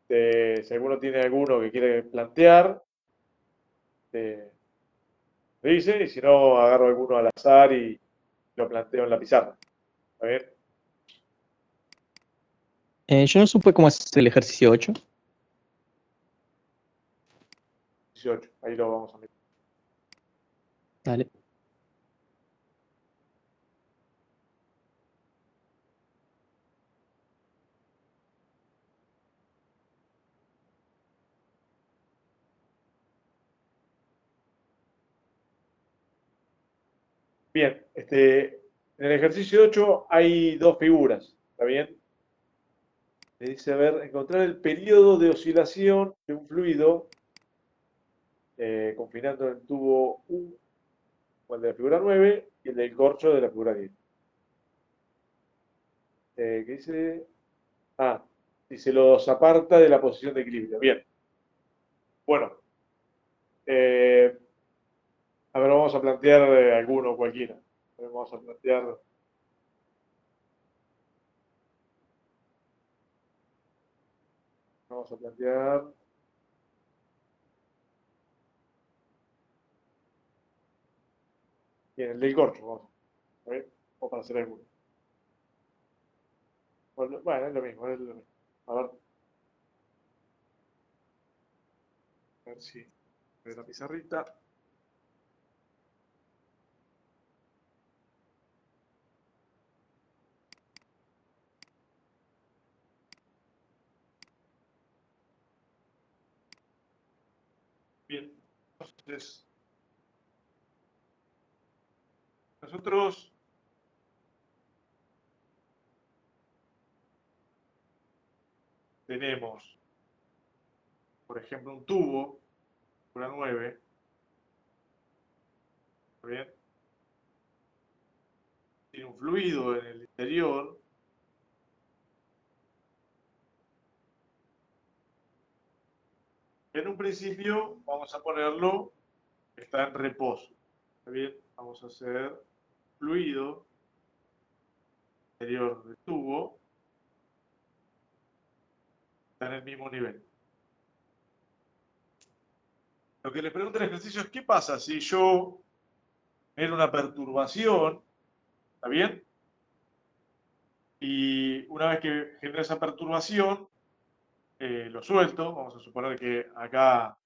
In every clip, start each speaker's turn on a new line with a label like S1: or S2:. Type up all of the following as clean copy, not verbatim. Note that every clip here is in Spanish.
S1: Si alguno tiene alguno que quiere plantear, me dice, y si no, agarro alguno al azar y lo planteo en la pizarra. ¿Está bien?
S2: Yo no supe cómo es el ejercicio 8.
S1: 18, ahí lo vamos a meter.
S2: Dale.
S1: Bien, en el ejercicio 8 hay dos figuras, ¿está bien? Le dice, a ver, encontrar el periodo de oscilación de un fluido confinando el tubo U, o el de la figura 9, y el del corcho de la figura 10. ¿Qué dice? Ah, y se los aparta de la posición de equilibrio. Bien. Bueno, eh, a ver, vamos a plantear alguno cualquiera. A ver, vamos a plantear. Vamos a plantear. Bien, el del corcho, vamos. A ver, vamos para hacer alguno. Bueno, es lo mismo, es lo mismo. A ver si de la pizarrita. Bien, entonces, nosotros tenemos, por ejemplo, un tubo, figura 9, ¿está bien? Tiene un fluido en el interior. En un principio vamos a ponerlo, está en reposo. ¿Está bien? Vamos a hacer fluido interior del tubo, está en el mismo nivel. Lo que les pregunta el ejercicio es, ¿qué pasa si yo genero una perturbación? ¿Está bien? Y una vez que genera esa perturbación, lo suelto. Vamos a suponer que acá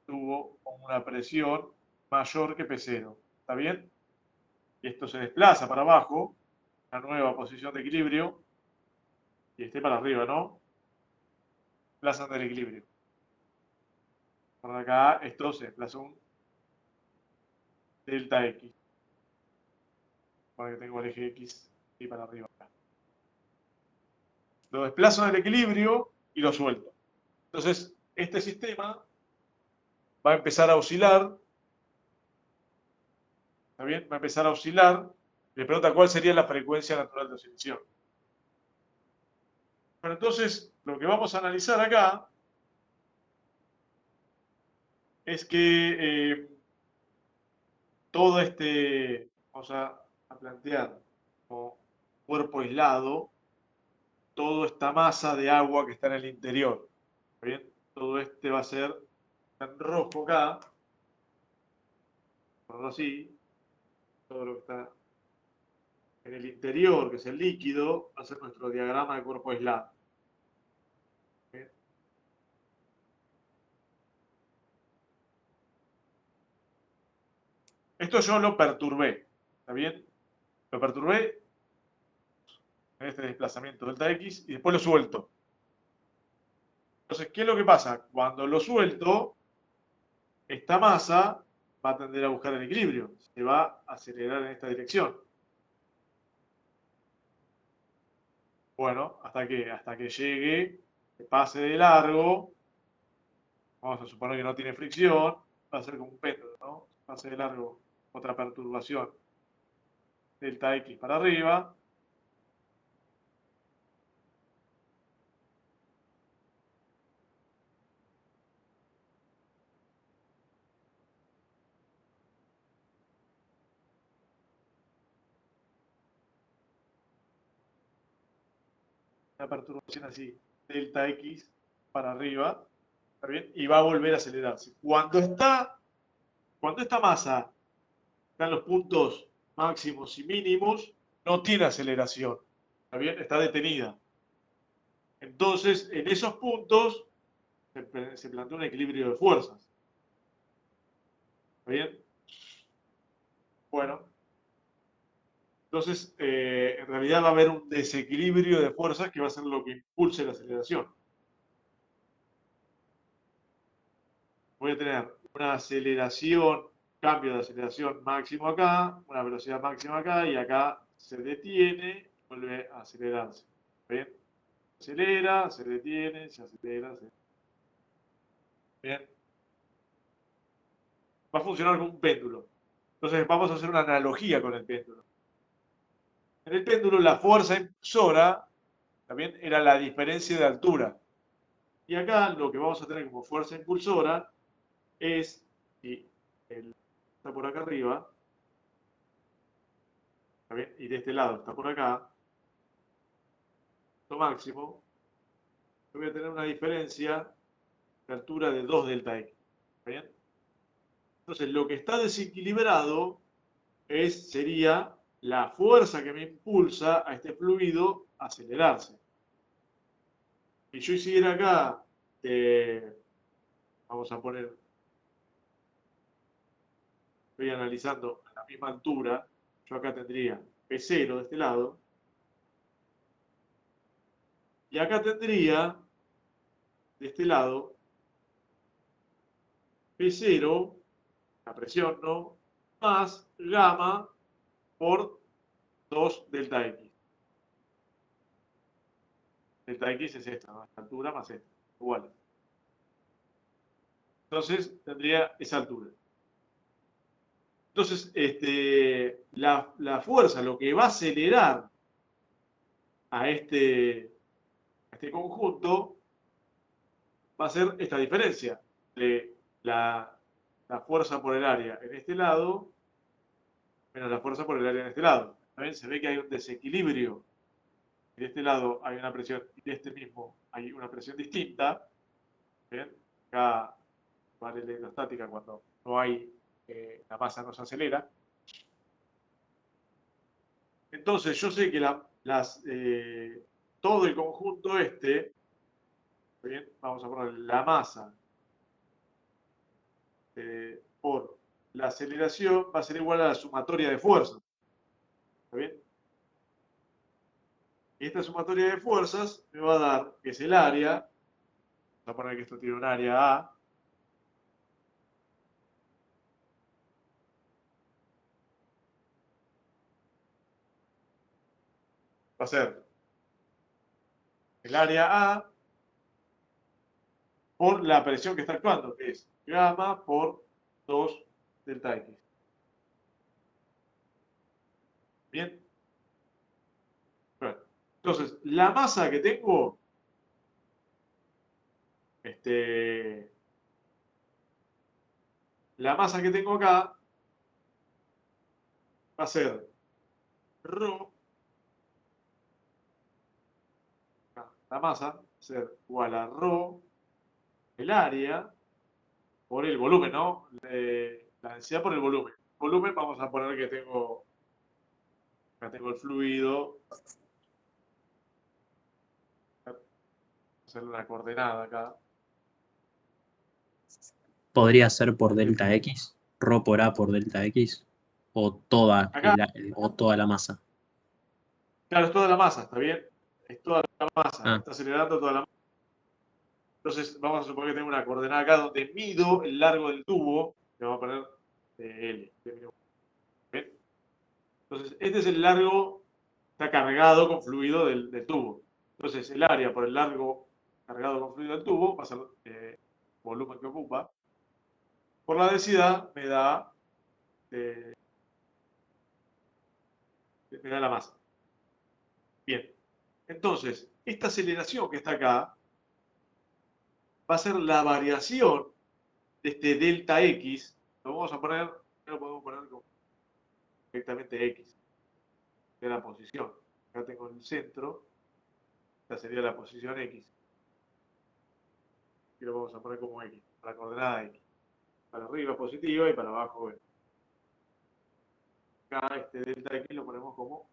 S1: tuvo una presión mayor que P0. ¿Está bien? Y esto se desplaza para abajo, una nueva posición de equilibrio, y esté para arriba, ¿no? Desplazan del equilibrio. Por acá esto se desplaza un delta X. Para que tengo el eje X y para arriba. Lo desplazo del equilibrio y lo suelto. Entonces, este sistema va a empezar a oscilar. ¿Está bien? Va a empezar a oscilar. Le pregunta cuál sería la frecuencia natural de oscilación. Bueno, entonces, lo que vamos a analizar acá es que todo vamos a plantear como cuerpo aislado, toda esta masa de agua que está en el interior. ¿Está bien? Todo va a ser en rojo acá, por así, todo lo que está en el interior, que es el líquido, va a ser nuestro diagrama de cuerpo aislado. ¿Bien? Esto yo lo perturbé, ¿está bien? Lo perturbé en este desplazamiento delta X y después lo suelto. Entonces, ¿qué es lo que pasa? Cuando lo suelto, esta masa va a tender a buscar el equilibrio, se va a acelerar en esta dirección. Bueno, hasta que llegue, que pase de largo, vamos a suponer que no tiene fricción, va a ser como un péndulo, ¿no? Pase de largo, otra perturbación, delta X para arriba. Una perturbación así, delta X para arriba, ¿está bien? Y va a volver a acelerarse. Cuando esta masa está en los puntos máximos y mínimos, no tiene aceleración, ¿está bien? Está detenida. Entonces, en esos puntos se plantea un equilibrio de fuerzas. ¿Está bien? Bueno, entonces en realidad va a haber un desequilibrio de fuerzas que va a ser lo que impulse la aceleración. Voy a tener una aceleración, cambio de aceleración máximo acá, una velocidad máxima acá, y acá se detiene y vuelve a acelerarse. ¿Bien? Acelera, se detiene, se acelera, se... Bien. Va a funcionar como un péndulo. Entonces vamos a hacer una analogía con el péndulo. En el péndulo la fuerza impulsora también era la diferencia de altura. Y acá lo que vamos a tener como fuerza impulsora es, y está por acá arriba, ¿está bien? Y de este lado está por acá, lo máximo, yo voy a tener una diferencia de altura de 2 delta X. ¿Está bien? Entonces lo que está desequilibrado sería la fuerza que me impulsa a este fluido a acelerarse. Si yo hiciera acá, vamos a poner, estoy analizando a la misma altura, yo acá tendría P0 de este lado, y acá tendría, de este lado, P0, la presión, ¿no? Más gamma por 2 delta X. Delta X es esta, ¿no? Esta altura más esta, igual. Entonces tendría esa altura. Entonces, la fuerza, lo que va a acelerar a este conjunto, va a ser esta diferencia de la fuerza por el área en este lado menos la fuerza por el área en este lado. ¿También? Se ve que hay un desequilibrio. De este lado hay una presión y de este mismo hay una presión distinta. ¿Bien? Acá vale la hidrostática cuando no hay, la masa no se acelera. Entonces yo sé que todo el conjunto ¿bien? Vamos a poner la masa por la aceleración va a ser igual a la sumatoria de fuerzas. ¿Está bien? Y esta sumatoria de fuerzas me va a dar, que es el área, vamos a poner que esto tiene un área A, va a ser el área A por la presión que está actuando, que es gamma por 2 delta X. Bien. Bueno, entonces, la masa que tengo, la masa que tengo acá va a ser ρ, la masa va a ser igual a ρ, el área, por el volumen, ¿no? La densidad por el volumen. Volumen, vamos a poner que acá tengo el fluido, hacerle una coordenada acá.
S3: ¿Podría ser por delta X? ¿Rho por A por delta X? ¿O
S1: Acá,
S3: toda la masa?
S1: claro, es toda la masa, ¿está bien? Es toda la masa,
S3: Ah,
S1: está acelerando toda la masa. Entonces, vamos a suponer que tengo una coordenada acá donde mido el largo del tubo, le vamos a poner L. ¿Bien? Entonces, este es el largo, está cargado con fluido del tubo. Entonces, el área por el largo cargado con fluido del tubo va a ser el volumen que ocupa. Por la densidad me da la masa. Bien. Entonces, esta aceleración que está acá va a ser la variación de este delta X. Lo vamos a poner, lo podemos poner como directamente X, de la posición. Acá tengo el centro, esta sería la posición X. y lo vamos a poner como X, la coordenada X. Para arriba positiva y para abajo B. Acá este delta X lo ponemos como,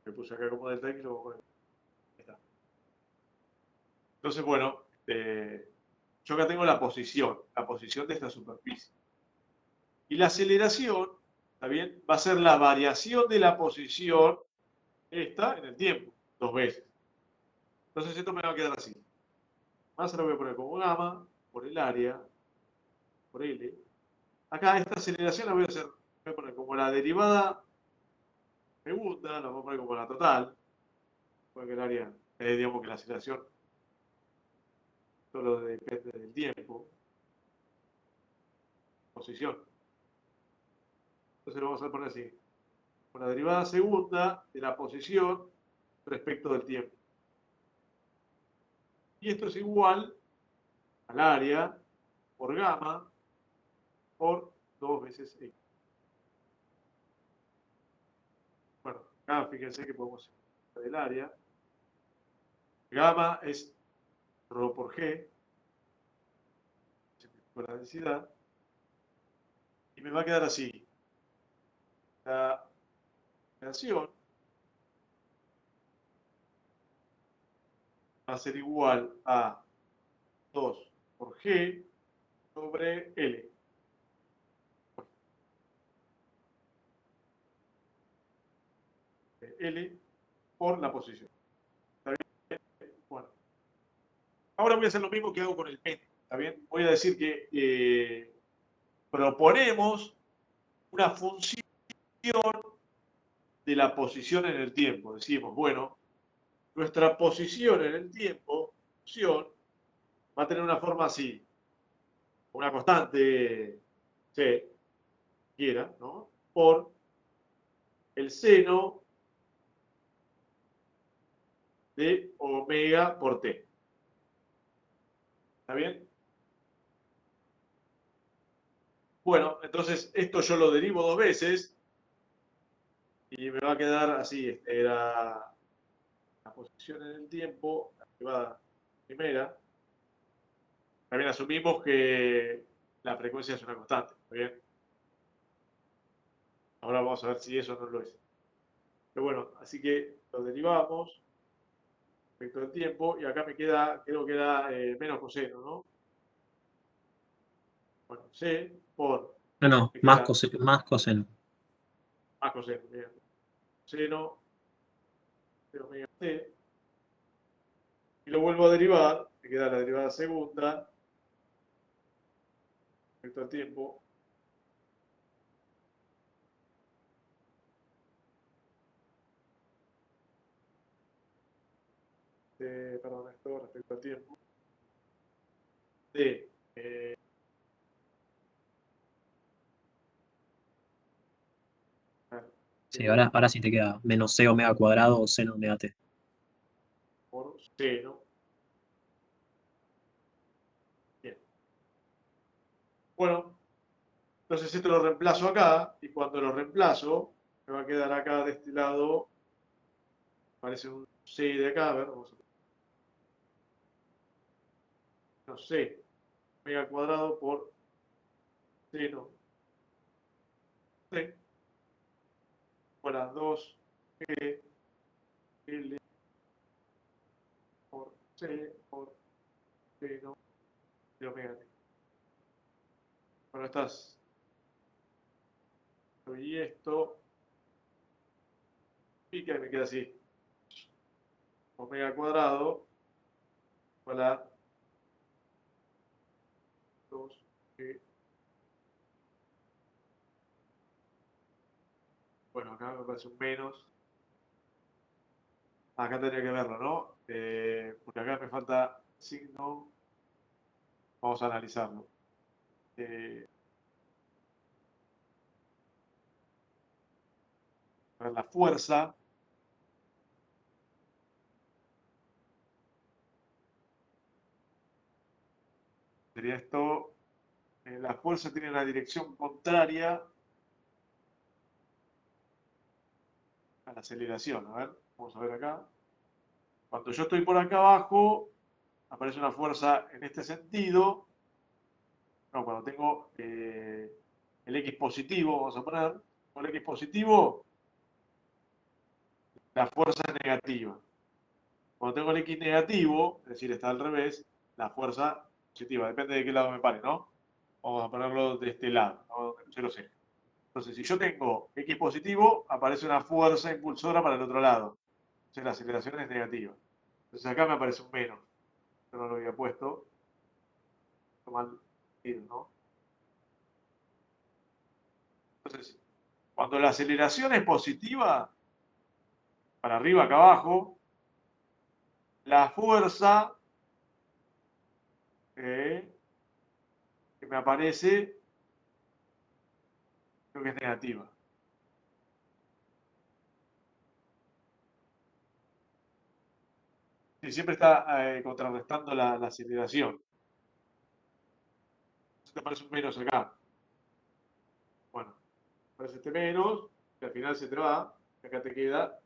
S1: le puse acá como delta X, lo voy a poner. Ahí está. Entonces, bueno, yo acá tengo la posición de esta superficie. Y la aceleración, ¿está bien? Va a ser la variación de la posición esta en el tiempo, 2 veces. Entonces esto me va a quedar así. Más se lo voy a poner como gamma, por el área, por L. Acá esta aceleración la voy a poner como la derivada segunda, la voy a poner como la total, porque el área, digamos que la aceleración solo depende del tiempo, posición. Entonces lo vamos a poner así, con la derivada segunda de la posición respecto del tiempo. Y esto es igual al área por gamma por 2 veces X. Bueno, acá fíjense que podemos hacer del área. Gamma es ρ por G, por la densidad, y me va a quedar así. La relación va a ser igual a 2 por G sobre L. L por la posición. ¿Está bien? Bueno. Ahora voy a hacer lo mismo que hago con el pen. ¿Está bien? Voy a decir que proponemos una función de la posición en el tiempo. Decimos, bueno, nuestra posición en el tiempo, función, va a tener una forma así, una constante C, quiera, ¿no? Por el seno de omega por T. ¿Está bien? Bueno, entonces esto yo lo derivo 2 veces y me va a quedar así. Era la posición en el tiempo, la derivada primera. También asumimos que la frecuencia es una constante. ¿Está bien? Ahora vamos a ver si eso no lo es. Pero bueno, así que lo derivamos respecto del tiempo y acá me queda, creo que era menos coseno, ¿no? Bueno, C por,
S3: No,
S1: me
S3: más
S1: queda
S3: coseno, más coseno.
S1: más coseno, bien. Seno de omega T. Y lo vuelvo a derivar, me queda la derivada segunda respecto al tiempo. Perdón, esto respecto al tiempo. De
S3: Sí, ahora sí te queda menos C omega cuadrado o seno omega T.
S1: por seno. Bien. Bueno, entonces esto lo reemplazo acá y cuando lo reemplazo me va a quedar acá de este lado, parece un C de acá, a ver, vamos a ver. No, C omega cuadrado por seno C, fuera 2G L por C por seno de omega T. Bueno, estas, y esto, pica y me queda así. Omega cuadrado, igual a 2G. Bueno, acá me parece un menos. Acá tendría que verlo, ¿no? Porque acá me falta signo. Vamos a analizarlo. A ver, la fuerza. Sería esto. La fuerza tiene una dirección contraria a la aceleración. A ver, vamos a ver acá. Cuando yo estoy por acá abajo, aparece una fuerza en este sentido. No, cuando tengo el X positivo, vamos a poner, con el X positivo, la fuerza es negativa. Cuando tengo el X negativo, es decir, está al revés, la fuerza positiva. Depende de qué lado me pare, ¿no? Vamos a ponerlo de este lado, ¿no? Yo lo sé. Entonces, si yo tengo X positivo, aparece una fuerza impulsora para el otro lado. Entonces, la aceleración es negativa. Entonces, acá me aparece un menos. Yo no lo había puesto. Mal, ¿no? Entonces, cuando la aceleración es positiva, para arriba, acá abajo, la fuerza que me aparece, creo que es negativa. Sí, siempre está contrarrestando la aceleración. Entonces te aparece un menos acá. Bueno, aparece este menos, que al final se te va, y acá te queda.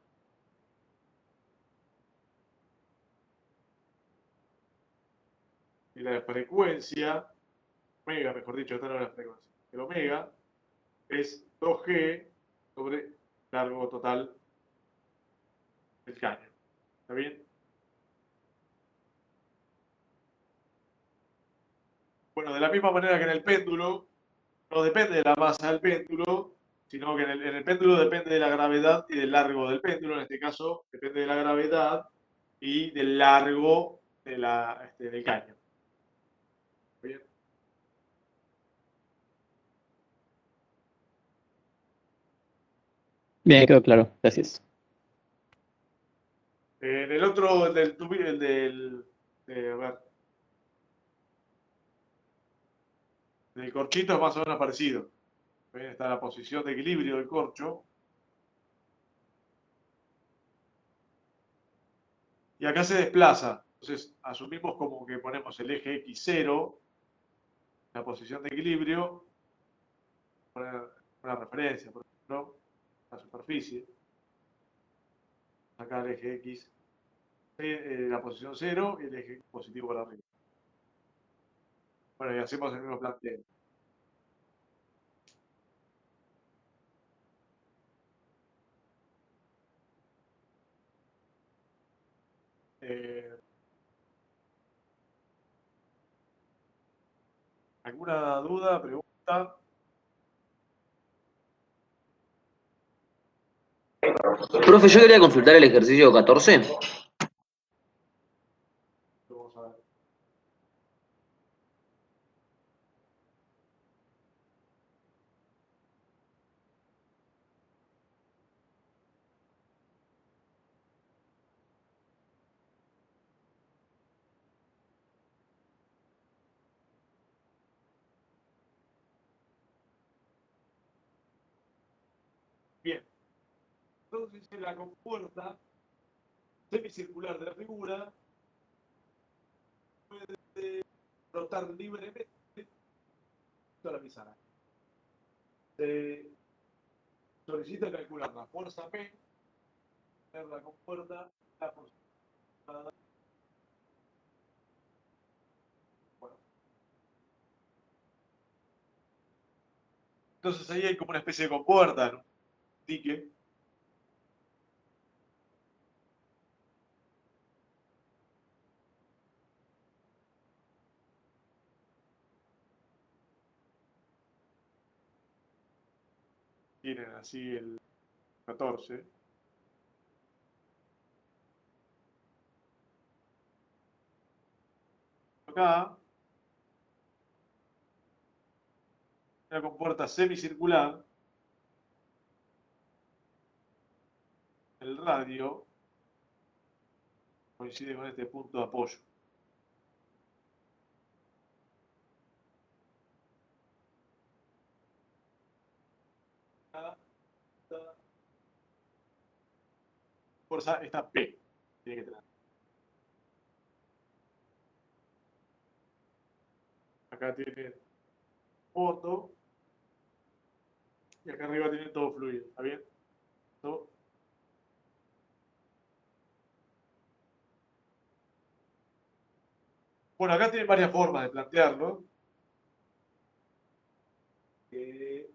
S1: Y la frecuencia, omega, mejor dicho, esta no es la frecuencia. El omega es 2G sobre largo total del caño. ¿Está bien? Bueno, de la misma manera que en el péndulo, no depende de la masa del péndulo, sino que en el péndulo depende de la gravedad y del largo del péndulo. En este caso, depende de la gravedad y del largo de del caño. ¿Bien?
S2: Bien, quedó claro. Gracias.
S1: En el otro, a ver, el corchito es más o menos parecido. ¿Ven? Está la posición de equilibrio del corcho. Y acá se desplaza. Entonces, asumimos como que ponemos el eje X0, la posición de equilibrio, poner una referencia, por ejemplo, la superficie. Acá el eje X, la posición 0 y el eje positivo para arriba. Bueno, y hacemos el mismo planteo. ¿Alguna duda, pregunta?
S4: Profe, yo quería consultar el ejercicio 14.
S1: Vamos a ver. Bien. Entonces, en la compuerta semicircular de la figura puede rotar libremente toda la pizarra. Se solicita calcular la fuerza P, la compuerta, la fuerza. Bueno. Entonces ahí hay como una especie de compuerta, ¿no? Un dique. Tienen así el 14. Acá, una compuerta semicircular, el radio coincide con este punto de apoyo. Esta fuerza, esta P, tiene que tener. Acá tiene fondo y acá arriba tiene todo fluido. ¿Está bien? Esto Bueno, acá tienen varias formas de plantearlo. En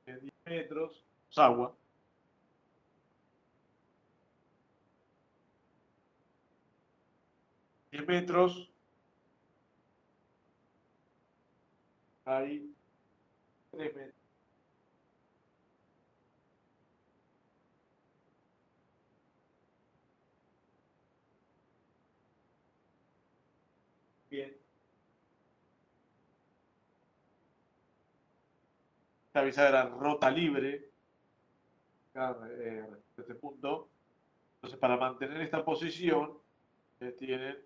S1: 10 metros, es agua. $10 hay 3 metros. Bien. Esta bisagra rota libre. Acá, este punto. Entonces, para mantener esta posición, tienen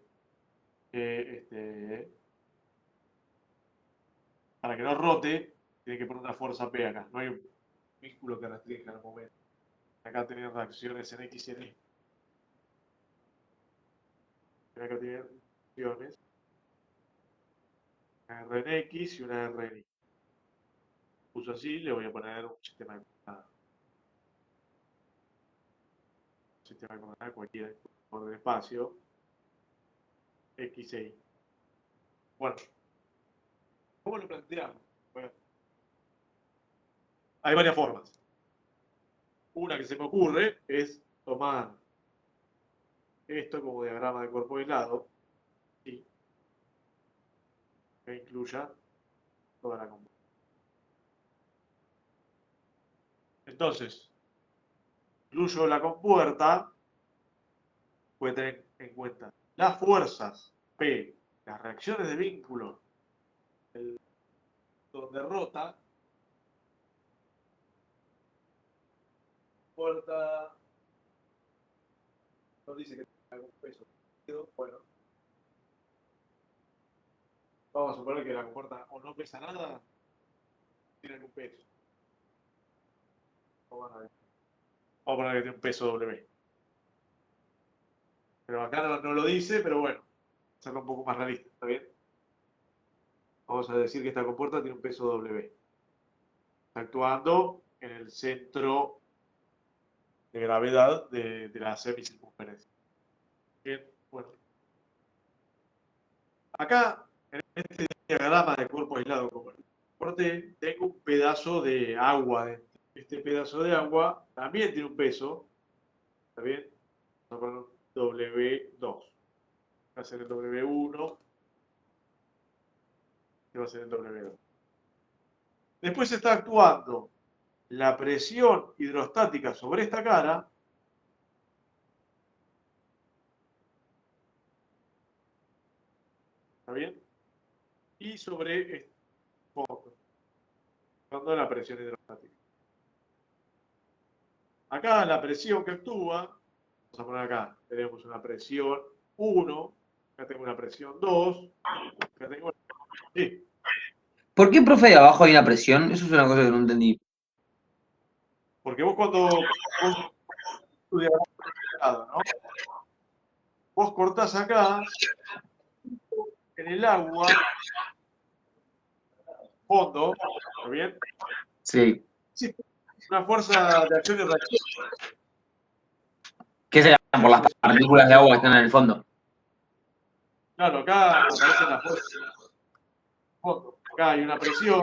S1: que, para que no rote, tienen que poner una fuerza P acá. No hay un vínculo que restrinja el momento. Acá tienen reacciones en X y en Y. Acá tienen reacciones. Una R en X y una R en Y. Puso así, le voy a poner un sistema de coordenadas. Un sistema de coordenadas cualquiera por el espacio. X e Y. Bueno, ¿cómo lo planteamos? Bueno, hay varias formas. Una que se me ocurre es tomar esto como diagrama de cuerpo aislado y que incluya toda la compuerta. Entonces, incluyo la compuerta, puede tener en cuenta las fuerzas P, las reacciones de vínculo, donde rota, puerta, no dice que tenga algún peso. Bueno, vamos a suponer que la compuerta o no pesa nada, tiene algún peso. Vamos a poner que tiene un peso W. Pero acá no lo dice, pero bueno, hacerlo un poco más realista, ¿está bien? Vamos a decir que esta compuerta tiene un peso W. Está actuando en el centro de gravedad de la semicircunferencia. Bien, bueno. Acá, en este diagrama de cuerpo aislado como el transporte, tengo un pedazo de agua dentro. Este pedazo de agua también tiene un peso, ¿está bien? Vamos a poner W2. Va a ser el W1, y va a ser el W2. Después está actuando la presión hidrostática sobre esta cara. ¿Está bien? Y sobre este fondo, actuando la presión hidrostática. Acá la presión que actúa, vamos a poner acá, tenemos una presión 1, acá tengo una presión 2, acá tengo... Sí,
S4: ¿Por qué, profe, de abajo hay una presión? Eso es una cosa que no entendí.
S1: porque vos cuando estudias, ¿no? Vos cortás acá, en el agua, fondo, ¿está bien?
S4: Sí.
S1: Sí, una fuerza de acción y reacción.
S4: ¿Qué será? Por las partículas de agua que están en el fondo.
S1: Claro, acá aparecen las fuerzas de fondo. Acá hay una presión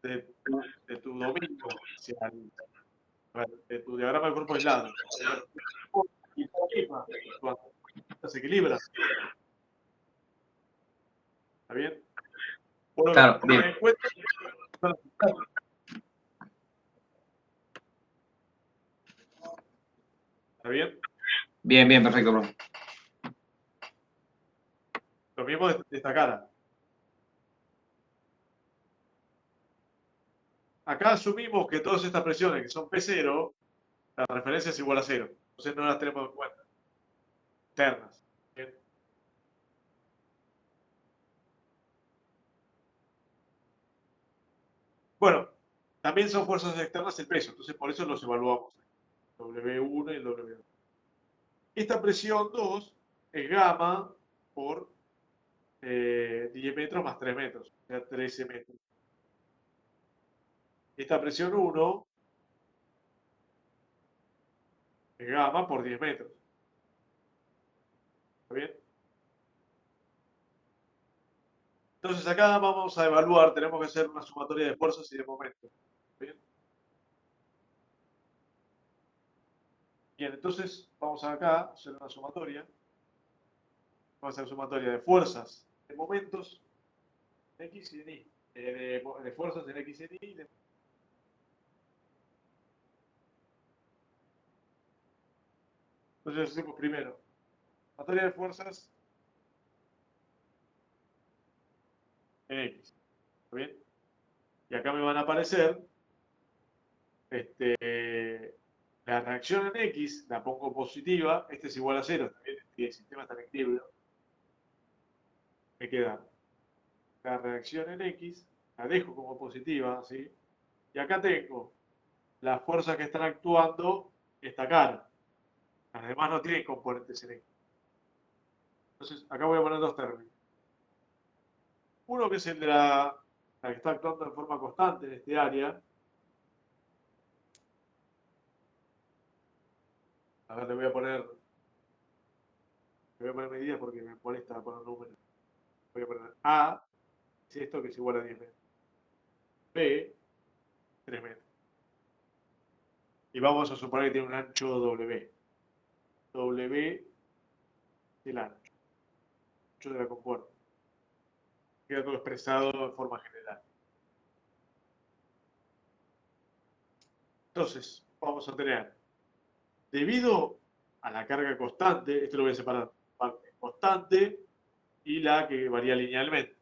S1: de tu dominio hacia de tu diagrama de cuerpo aislado. Y se equilibra. ¿Está bien? Por lo que
S4: Claro, bien.
S1: tener en cuenta, ¿está bien?
S4: Bien, bien, perfecto, profe.
S1: Lo mismo de esta cara. Acá asumimos que todas estas presiones que son P0, la referencia es igual a 0. Entonces no las tenemos en cuenta. Externas. ¿Bien? Bueno, también son fuerzas externas el peso, entonces por eso los evaluamos. W1 y el W2. Esta presión 2 es gamma por 10 metros más 3 metros, o sea, 13 metros. Esta presión 1 es gamma por 10 metros. ¿Está bien? Entonces acá vamos a evaluar, tenemos que hacer una sumatoria de fuerzas y de momentos. ¿Bien? Bien, entonces vamos acá a hacer una sumatoria. Vamos a hacer sumatoria de fuerzas, de momentos, en X y en Y. De fuerzas en X y en Y. Entonces hacemos primero sumatoria de fuerzas en X. ¿Está bien? Y acá me van a aparecer la reacción en X, la pongo positiva, este es igual a 0, también, y el sistema está en equilibrio. Me queda la reacción en X, la dejo como positiva, ¿sí? Y acá tengo las fuerzas que están actuando esta cara. Las demás no tienen componentes en X. Entonces, acá voy a poner dos términos. Uno que es el de la que está actuando en forma constante en este área. A ver, le voy a poner medidas porque me molesta poner números. Voy a poner A, es esto que es igual a 10 metros. B, 3 metros. Y vamos a suponer que tiene un ancho W. W es el ancho de la compuerta. Queda todo expresado en forma general. Entonces, vamos a tener, debido a la carga constante, esto lo voy a separar, parte constante y la que varía linealmente.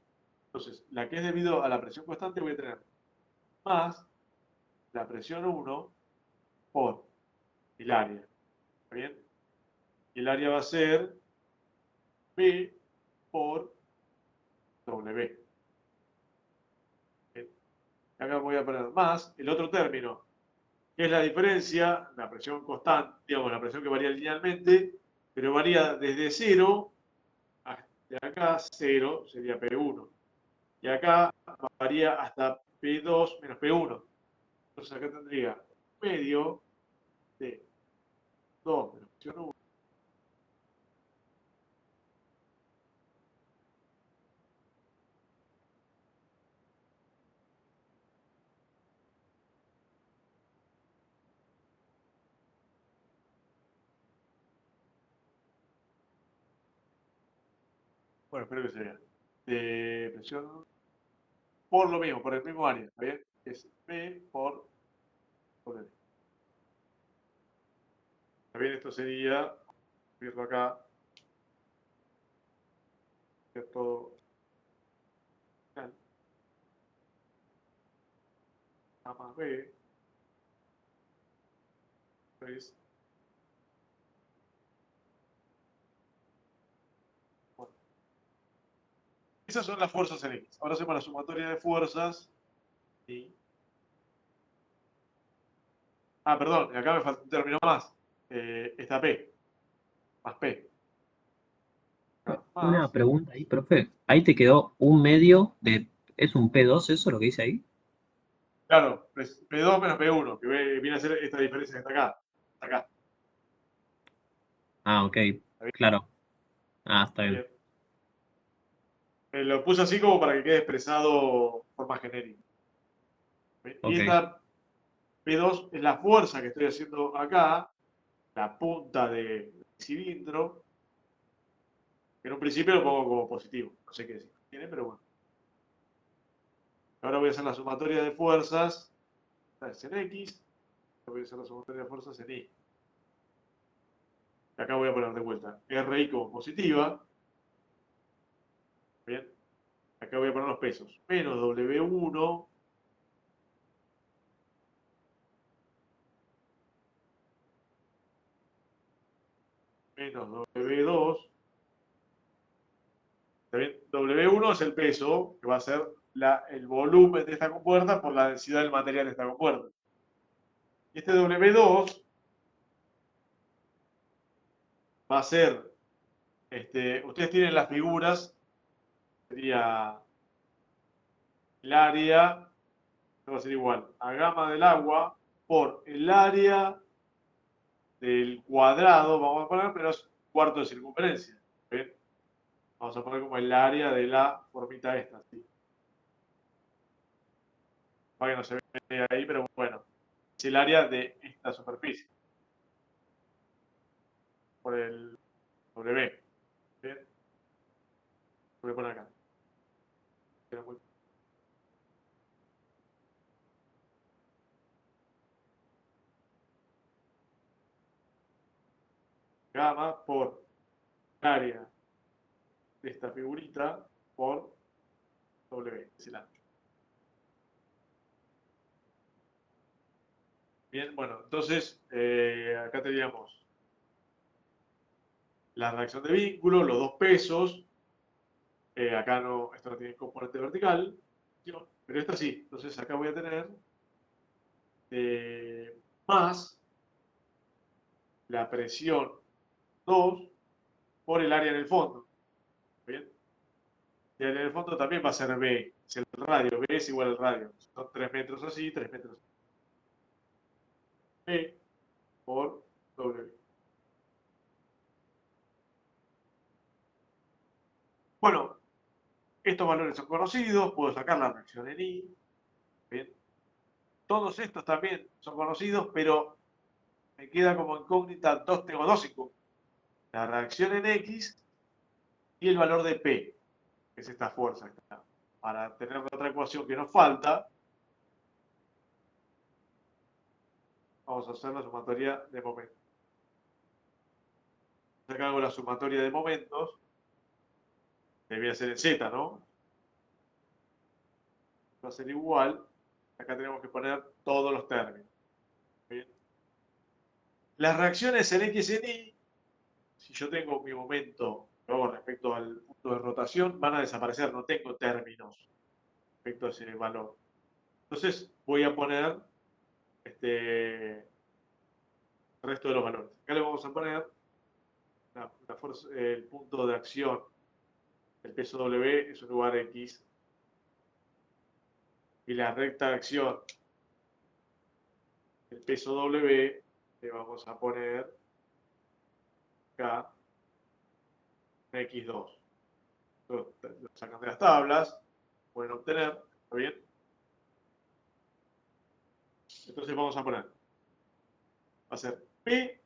S1: Entonces, la que es debido a la presión constante voy a tener más la presión 1 por el área. ¿Está bien? Y el área va a ser P por W. Bien. Acá voy a poner más el otro término, que es la diferencia, la presión constante, digamos, la presión que varía linealmente, pero varía desde 0 hasta acá, 0 sería P1. Y acá varía hasta P2 menos P1. Entonces acá tendría medio de 2 menos presión 1. Bueno, espero que se vea. De presión por lo mismo, por el mismo área. ¿Está bien? Es P por L. ¿Está bien? Esto sería, verlo acá, que todo A más B, pues, bueno. Esas son las fuerzas en X. Ahora hacemos la sumatoria de fuerzas. Y... Ah, perdón, acá me falta un término más. Esta P, más P.
S3: Una
S1: Más,
S3: pregunta ahí, profe. Ahí te quedó un medio de... ¿Es un P2 eso lo que dice ahí?
S1: claro, P2 menos P1, que viene a ser esta diferencia que está acá. Está acá.
S3: Ah, ok.
S1: ¿Está bien?
S3: Claro. Ah, está bien.
S1: Bien. Lo puse así como para que quede expresado de forma genérica. ¿Bien? Y
S3: Ok.
S1: esta P2 es la fuerza que estoy haciendo acá, la punta del cilindro, que en un principio lo pongo como positivo. No sé qué tiene, pero bueno. Ahora voy a hacer la sumatoria de fuerzas. Esta es en X. Voy a hacer la sumatoria de fuerzas en Y. Acá voy a poner de vuelta RI como positiva. Bien. Acá voy a poner los pesos. Menos W1 menos W2. ¿Está bien? W1 es el peso, que va a ser el volumen de esta compuerta por la densidad del material de esta compuerta. Y este W2 va a ser, ustedes tienen las figuras, sería el área, va a ser igual a gamma del agua por el área del cuadrado, vamos a poner, pero es cuarto de circunferencia. ¿Ven? Vamos a poner como el área de la formita esta, ¿sí? Para que no se vea ahí, pero bueno, es el área de esta superficie. Por el W. ¿Bien? Lo voy a poner acá. Queda muy- Gamma por área de esta figurita por W, es el ancho. Bien, bueno, entonces acá teníamos la reacción de vínculo, los dos pesos. Acá no, esto no tiene componente vertical, pero esta sí. Entonces acá voy a tener más la presión 2 por el área en el fondo. ¿Bien? Y el área en el fondo también va a ser B, es el radio. B es igual al radio. Son 3 metros así, 3 metros así. B por W. Bueno, estos valores son conocidos, puedo sacar la reacción en I. ¿Bien? Todos estos también son conocidos, pero me queda como incógnita tengo dos incógnitas. La reacción en X y el valor de P, que es esta fuerza. Para tener la otra ecuación que nos falta, vamos a hacer la sumatoria de momentos. Acá hago la sumatoria de momentos. Debía ser en Z, ¿no? Va a ser igual. Acá tenemos que poner todos los términos. ¿Bien? Las reacciones en X y en Y, si yo tengo mi momento luego respecto al punto de rotación, van a desaparecer. No tengo términos respecto a ese valor. Entonces voy a poner el resto de los valores. Acá le vamos a poner la fuerza, el punto de acción. El peso W es un lugar X. Y la recta de acción, el peso W, le vamos a poner acá X2. Lo sacan de las tablas, pueden obtener, ¿está bien? Entonces vamos a poner, va a ser P,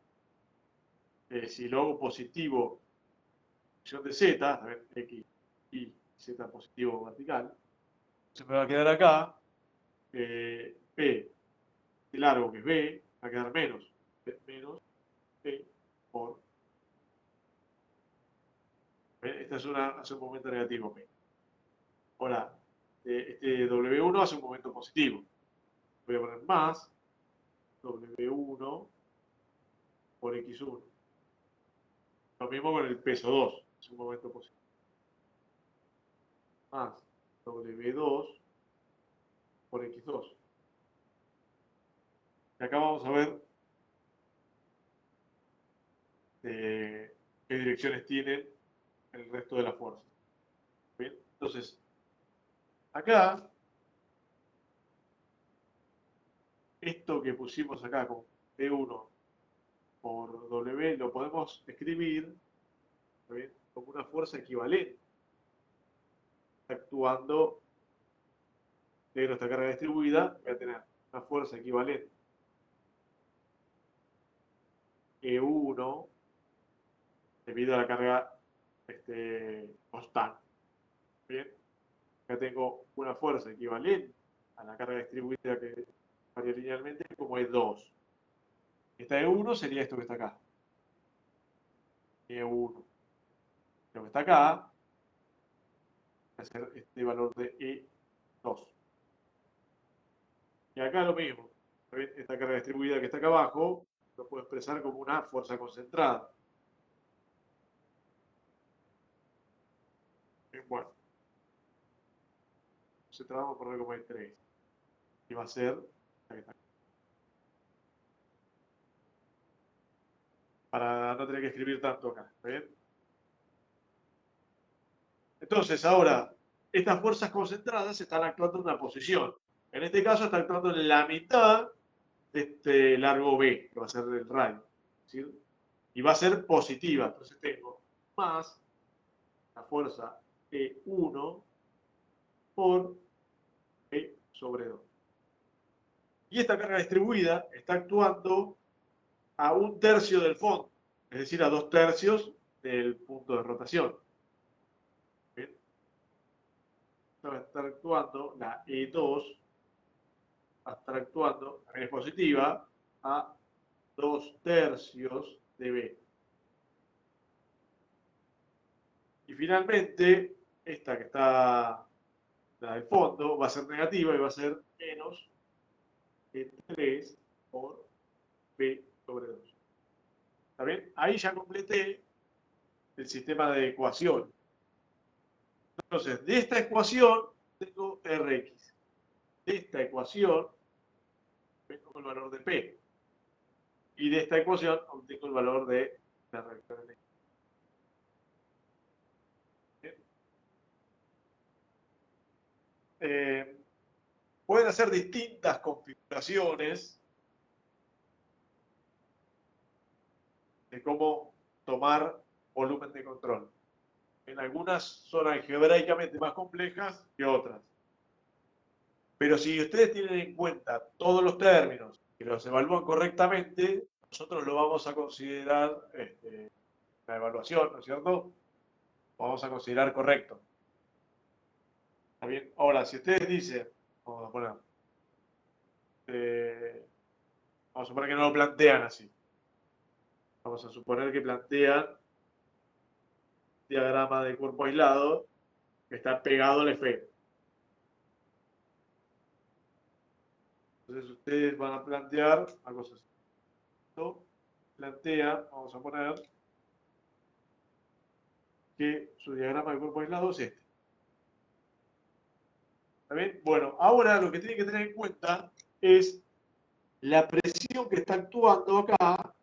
S1: si lo hago positivo, acción de Z, a ver, X y Z positivo vertical, se me va a quedar acá, P de largo, que es B, va a quedar menos P por, esta es un momento negativo P. Ahora, este W1 hace un momento positivo. Voy a poner más W1 por X1. Lo mismo con el peso 2, es un momento positivo. Más W2 por X2. Y acá vamos a ver qué direcciones tienen el resto de la fuerza. ¿Bien? Entonces, acá, esto que pusimos acá como P1 por W, lo podemos escribir, ¿bien?, como una fuerza equivalente, actuando de nuestra carga distribuida. Voy a tener una fuerza equivalente E1 debido a la carga constante. Bien, acá tengo una fuerza equivalente a la carga distribuida que varía linealmente como E2. Esta E1 sería esto que está acá. E1. Lo que está acá va a ser este valor de E2. Y acá lo mismo. Esta carga distribuida que está acá abajo lo puedo expresar como una fuerza concentrada. Bien, bueno. Concentrada vamos a poner como E3. Y va a ser la que está acá. Para no tener que escribir tanto acá. ¿Bien? Entonces, ahora, estas fuerzas concentradas están actuando en una posición. En este caso, está actuando en la mitad de este largo B, que va a ser el radio. ¿Sí? Y va a ser positiva. Entonces tengo más la fuerza E1 por P sobre 2. Y esta carga distribuida está actuando a 1/3 del fondo, es decir, a 2/3 del punto de rotación. ¿Bien? Va a estar actuando la E2, va a estar actuando, también es positiva, a 2/3 de B. Y finalmente, esta que está, la del fondo, va a ser negativa y va a ser menos E3 por B sobre 2. ¿Está bien? Ahí ya completé el sistema de ecuaciones. Entonces, de esta ecuación tengo Rx. De esta ecuación tengo el valor de P. Y de esta ecuación obtengo el valor de la reacción eléctrica. Pueden hacer distintas configuraciones de cómo tomar volumen de control. En algunas son algebraicamente más complejas que otras. Pero si ustedes tienen en cuenta todos los términos y los evalúan correctamente, nosotros lo vamos a considerar, la evaluación, ¿no es cierto? Lo vamos a considerar correcto. ¿Está bien? Ahora, si ustedes dicen, vamos a poner, vamos a suponer que no lo plantean así. Vamos a suponer que plantean diagrama de cuerpo aislado que está pegado al esfero. Entonces ustedes van a plantear una cosa así. Esto plantea, vamos a poner, que su diagrama de cuerpo aislado es este. ¿Está bien? Bueno, ahora lo que tienen que tener en cuenta es la presión que está actuando acá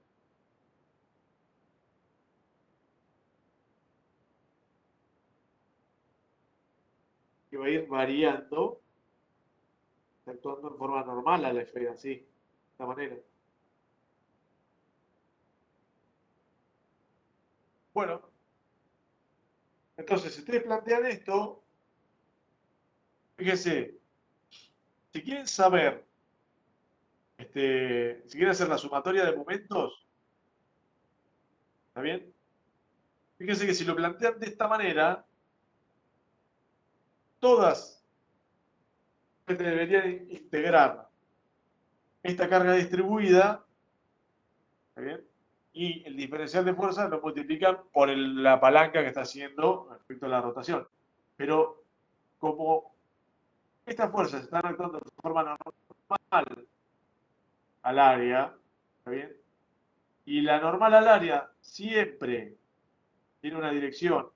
S1: que va a ir variando, está actuando en forma normal a la esfera, así, de esta manera. Bueno, entonces, si ustedes plantean esto, fíjense, si quieren saber, si quieren hacer la sumatoria de momentos, ¿está bien? Fíjense que si lo plantean de esta manera, todas deberían integrar esta carga distribuida, ¿está bien? Y el diferencial de fuerza lo multiplican por la palanca que está haciendo respecto a la rotación. Pero como estas fuerzas están actuando de forma normal al área, ¿está bien? Y la normal al área siempre tiene una dirección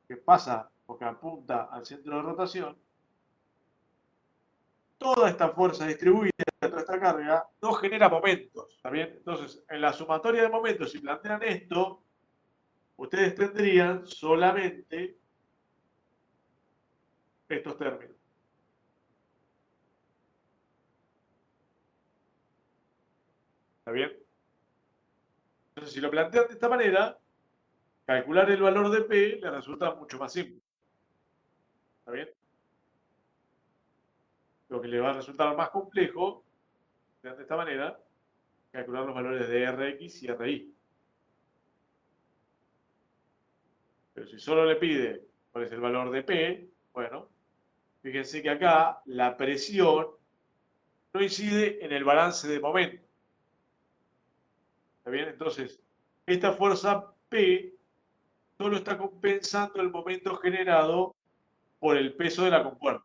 S1: que pasa o que apunta al centro de rotación, toda esta fuerza distribuida, toda esta carga, no genera momentos, ¿está bien? Entonces, en la sumatoria de momentos, si plantean esto, ustedes tendrían solamente estos términos. ¿Está bien? Entonces, si lo plantean de esta manera, calcular el valor de P le resulta mucho más simple. ¿Está bien? Lo que le va a resultar más complejo, de esta manera, calcular los valores de Rx y Ri. Pero si solo le pide cuál es el valor de P, bueno, fíjense que acá la presión no incide en el balance de momento. ¿Está bien? Entonces, esta fuerza P solo está compensando el momento generado por el peso de la compuerta.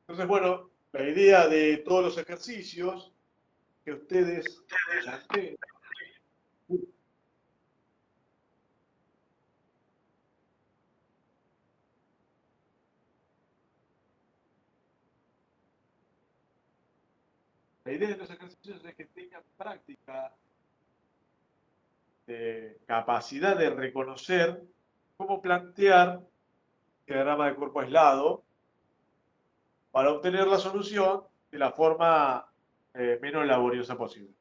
S1: Entonces, bueno, la idea de todos los ejercicios que ustedes planteen, la idea de los ejercicios es que tengan práctica, capacidad de reconocer cómo plantear el diagrama de cuerpo aislado para obtener la solución de la forma menos laboriosa posible.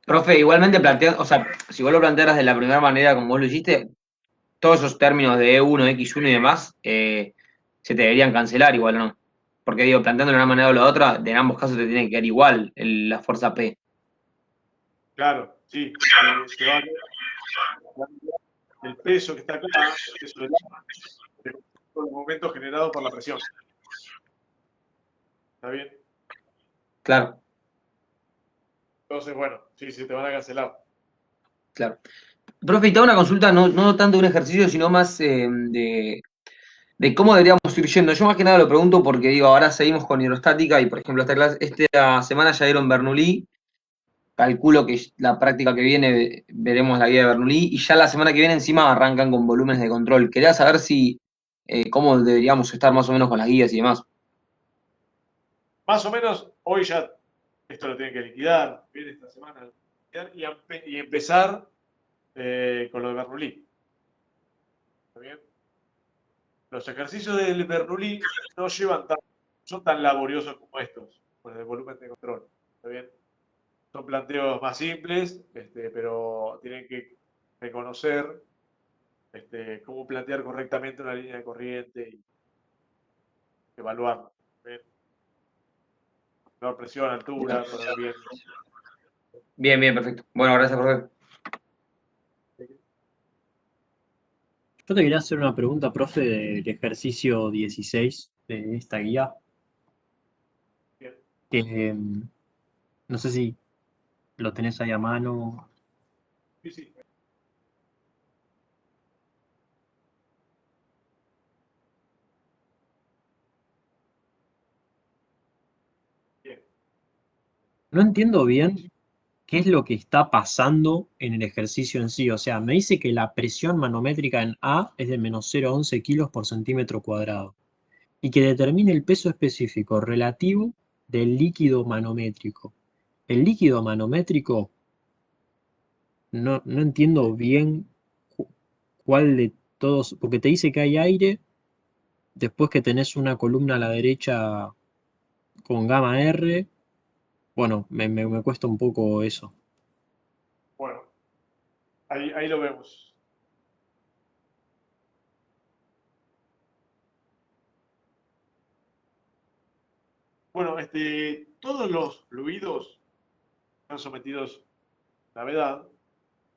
S4: Profe, igualmente plantea, o sea, si vos lo plantearas de la primera manera como vos lo hiciste, todos esos términos de E1, X1 y demás, se te deberían cancelar igual, ¿o no? Porque digo, planteándolo de una manera o la otra, en ambos casos te tiene que quedar igual la fuerza P.
S1: Claro, sí, te va a quedar el peso que está acá, el peso del agua, por el momento generado por la presión. ¿Está bien?
S4: Claro,
S1: Entonces, bueno, sí, se te van a cancelar.
S4: claro. Profe, y te hago una consulta, no tanto de un ejercicio, sino más de cómo deberíamos ir yendo. Yo más que nada lo pregunto porque digo, ahora seguimos con hidrostática y por ejemplo esta semana ya dieron Bernoulli, calculo que la práctica que viene veremos la guía de Bernoulli y ya la semana que viene encima arrancan con volúmenes de control. Quería saber si cómo deberíamos estar más o menos con las guías y demás.
S1: Más o menos, hoy ya esto lo tienen que liquidar, viene esta semana y empezar con lo de Bernoulli. ¿Está bien? Los ejercicios del Bernoulli no son tan laboriosos como estos, con el volumen de control. ¿Está bien? Son planteos más simples, pero tienen que reconocer cómo plantear correctamente una línea de corriente y evaluarla. ¿Está bien? Controlar presión, altura, poner bien.
S4: Bien, bien, perfecto. Bueno, gracias, profe.
S3: Yo te quería hacer una pregunta, profe, del ejercicio 16 de esta guía,
S1: Bien.
S3: que no sé si lo tenés ahí a mano.
S1: Sí, sí. Bien.
S3: No entiendo bien qué es lo que está pasando en el ejercicio en sí. O sea, me dice que la presión manométrica en A es de menos 0,11 kilos por centímetro cuadrado y que determine el peso específico relativo del líquido manométrico. El líquido manométrico, no entiendo bien cuál de todos, porque te dice que hay aire, después que tenés una columna a la derecha con gamma R, bueno, me cuesta un poco eso.
S1: Bueno, ahí lo vemos. Bueno, todos los fluidos están sometidos a gravedad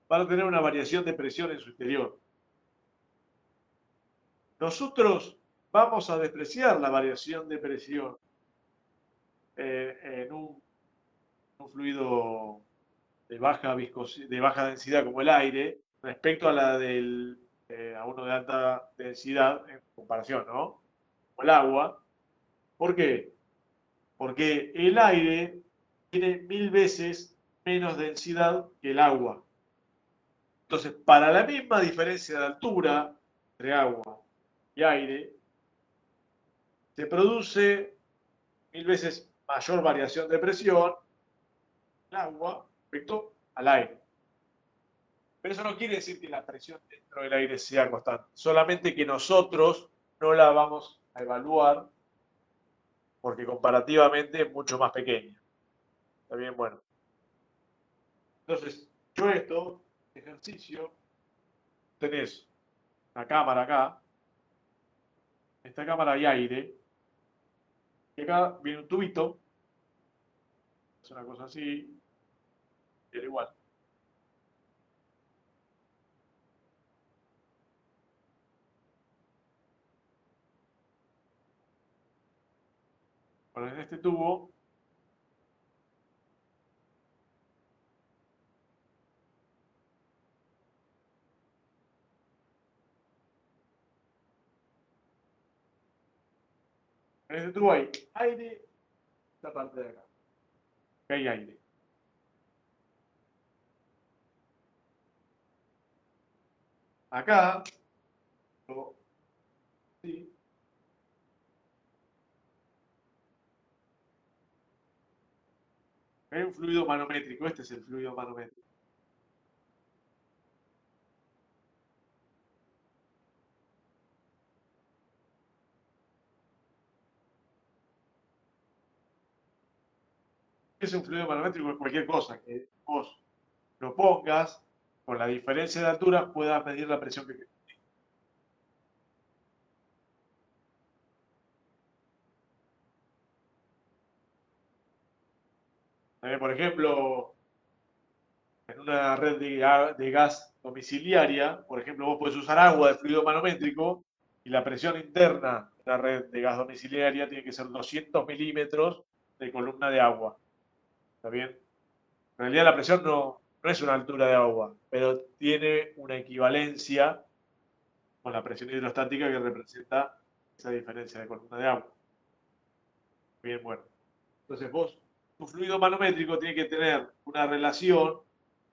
S1: van a tener una variación de presión en su interior. Nosotros vamos a despreciar la variación de presión en un fluido de baja densidad como el aire respecto a a uno de alta densidad en comparación, ¿no? Como el agua. ¿Por qué? Porque el aire tiene 1000 veces menos densidad que el agua. Entonces, para la misma diferencia de altura entre agua y aire, se produce 1000 veces mayor variación de presión en el agua respecto al aire. Pero eso no quiere decir que la presión dentro del aire sea constante, solamente que nosotros no la vamos a evaluar porque comparativamente es mucho más pequeña. ¿Está bien? Bueno. Entonces, ejercicio, tenés una cámara acá, en esta cámara hay aire, y acá viene un tubito, es una cosa así, y era igual. Bueno, en este tubo, hay aire, esta parte de acá, que hay aire. Acá, sí, hay un fluido manométrico, este es el fluido manométrico. Es un fluido manométrico de cualquier cosa que vos lo pongas, con la diferencia de altura puedas medir la presión que quieres. Por ejemplo, en una red de gas domiciliaria, por ejemplo, vos podés usar agua de fluido manométrico y la presión interna de la red de gas domiciliaria tiene que ser 200 milímetros de columna de agua. ¿Está bien? En realidad la presión no es una altura de agua, pero tiene una equivalencia con la presión hidrostática que representa esa diferencia de columna de agua. Bien, bueno. Entonces vos, tu fluido manométrico tiene que tener una relación